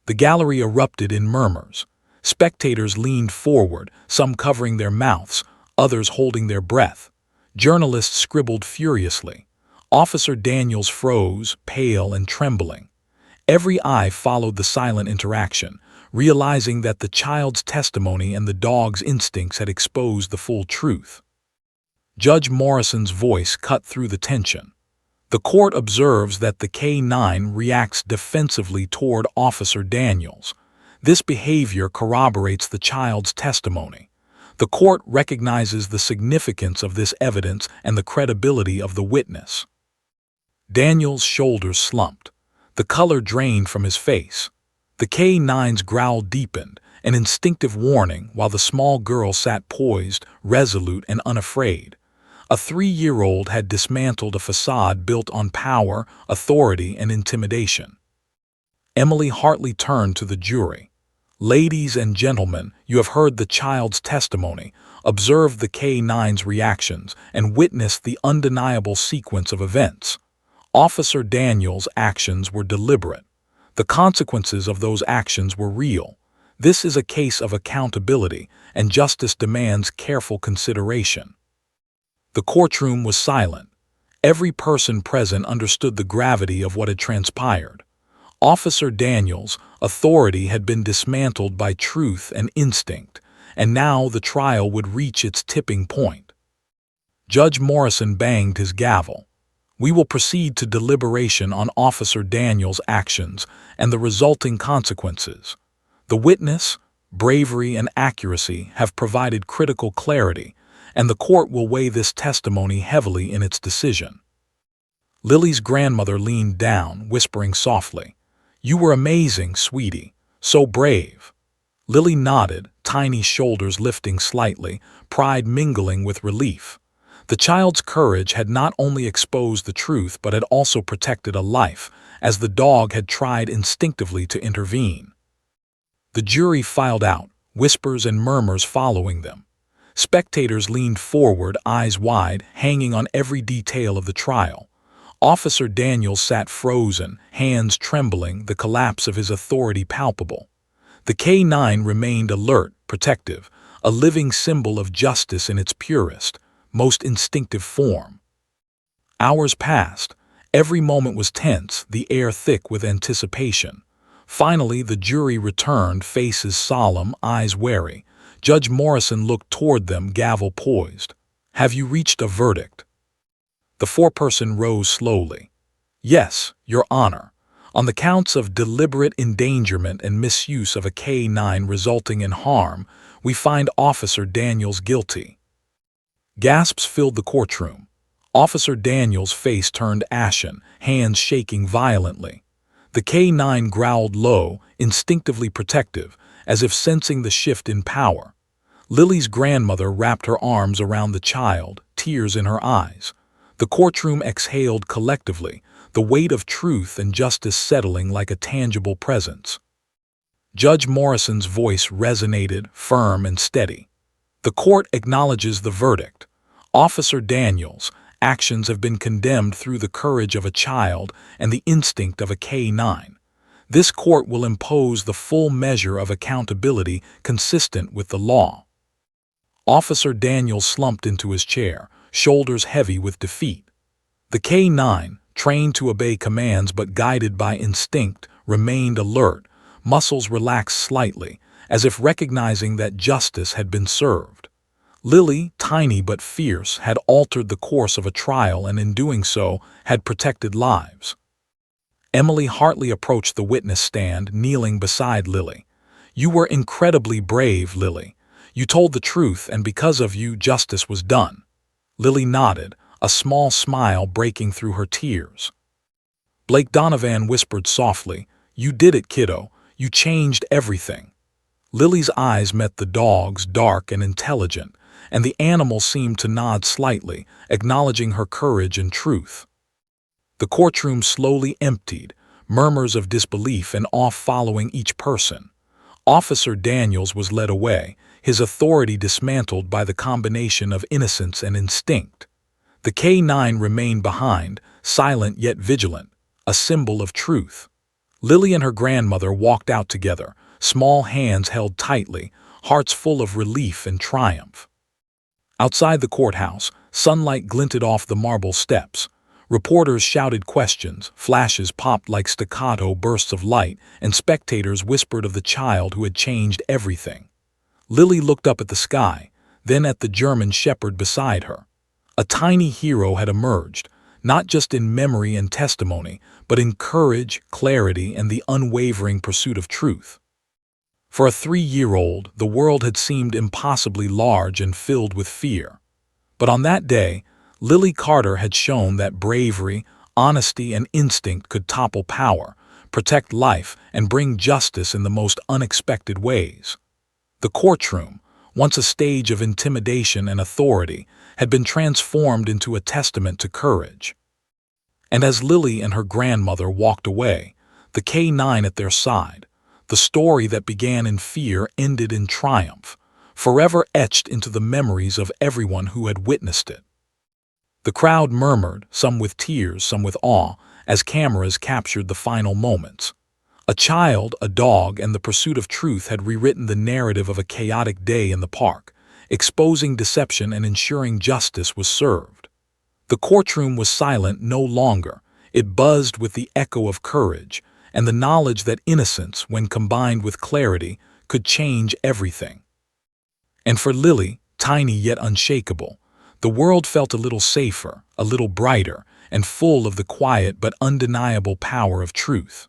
The gallery erupted in murmurs. Spectators leaned forward, some covering their mouths, others holding their breath. Journalists scribbled furiously. Officer Daniels froze, pale and trembling. Every eye followed the silent interaction, realizing that the child's testimony and the dog's instincts had exposed the full truth. Judge Morrison's voice cut through the tension. The court observes that the K-9 reacts defensively toward Officer Daniels. This behavior corroborates the child's testimony. The court recognizes the significance of this evidence and the credibility of the witness. Daniels' shoulders slumped. The color drained from his face. The K-9's growl deepened, an instinctive warning, while the small girl sat poised, resolute and unafraid. A 3-year-old had dismantled a facade built on power, authority, and intimidation. Emily Hartley turned to the jury. Ladies and gentlemen, you have heard the child's testimony, observed the K-9's reactions, and witnessed the undeniable sequence of events. Officer Daniels' actions were deliberate. The consequences of those actions were real. This is a case of accountability, and justice demands careful consideration. The courtroom was silent. Every person present understood the gravity of what had transpired. Officer Daniels' authority had been dismantled by truth and instinct, and now the trial would reach its tipping point. Judge Morrison banged his gavel. We will proceed to deliberation on Officer Daniels' actions and the resulting consequences. The witness, bravery, and accuracy have provided critical clarity, and the court will weigh this testimony heavily in its decision. Lily's grandmother leaned down, whispering softly, "You were amazing, sweetie. So brave." Lily nodded, tiny shoulders lifting slightly, pride mingling with relief. The child's courage had not only exposed the truth but had also protected a life, as the dog had tried instinctively to intervene. The jury filed out, whispers and murmurs following them. Spectators leaned forward, eyes wide, hanging on every detail of the trial. Officer Daniels sat frozen, hands trembling, the collapse of his authority palpable. The K-9 remained alert, protective, a living symbol of justice in its purest, most instinctive form. Hours passed. Every moment was tense, the air thick with anticipation. Finally, the jury returned, faces solemn, eyes wary. Judge Morrison looked toward them, gavel poised. "Have you reached a verdict?" The foreperson rose slowly. "Yes, Your Honor. On the counts of deliberate endangerment and misuse of a K-9 resulting in harm, we find Officer Daniels guilty." Gasps filled the courtroom. Officer Daniels' face turned ashen, hands shaking violently. The K-9 growled low, instinctively protective, as if sensing the shift in power. Lily's grandmother wrapped her arms around the child, tears in her eyes. The courtroom exhaled collectively, the weight of truth and justice settling like a tangible presence. Judge Morrison's voice resonated, firm and steady. The court acknowledges the verdict. Officer Daniels' actions have been condemned through the courage of a child and the instinct of a K-9. This court will impose the full measure of accountability consistent with the law. Officer Daniels slumped into his chair, shoulders heavy with defeat. The K-9, trained to obey commands but guided by instinct, remained alert, muscles relaxed slightly, as if recognizing that justice had been served. Lily, tiny but fierce, had altered the course of a trial and in doing so had protected lives. Emily Hartley approached the witness stand, kneeling beside Lily. "You were incredibly brave, Lily. You told the truth, and because of you, justice was done." Lily nodded, a small smile breaking through her tears. Blake Donovan whispered softly, "You did it, kiddo. You changed everything." Lily's eyes met the dog's, dark and intelligent, and the animal seemed to nod slightly, acknowledging her courage and truth. The courtroom slowly emptied, murmurs of disbelief and awe following each person. Officer Daniels was led away, his authority dismantled by the combination of innocence and instinct. The K-9 remained behind, silent yet vigilant, a symbol of truth. Lily and her grandmother walked out together, small hands held tightly, hearts full of relief and triumph. Outside the courthouse, sunlight glinted off the marble steps. Reporters shouted questions, flashes popped like staccato bursts of light, and spectators whispered of the child who had changed everything. Lily looked up at the sky, then at the German shepherd beside her. A tiny hero had emerged, not just in memory and testimony, but in courage, clarity, and the unwavering pursuit of truth. For a 3-year-old, the world had seemed impossibly large and filled with fear. But on that day, Lily Carter had shown that bravery, honesty, and instinct could topple power, protect life, and bring justice in the most unexpected ways. The courtroom, once a stage of intimidation and authority, had been transformed into a testament to courage. And as Lily and her grandmother walked away, the K-9 at their side, the story that began in fear ended in triumph, forever etched into the memories of everyone who had witnessed it. The crowd murmured, some with tears, some with awe, as cameras captured the final moments. A child, a dog, and the pursuit of truth had rewritten the narrative of a chaotic day in the park, exposing deception and ensuring justice was served. The courtroom was silent no longer. It buzzed with the echo of courage and the knowledge that innocence, when combined with clarity, could change everything. And for Lily, tiny yet unshakable, the world felt a little safer, a little brighter, and full of the quiet but undeniable power of truth.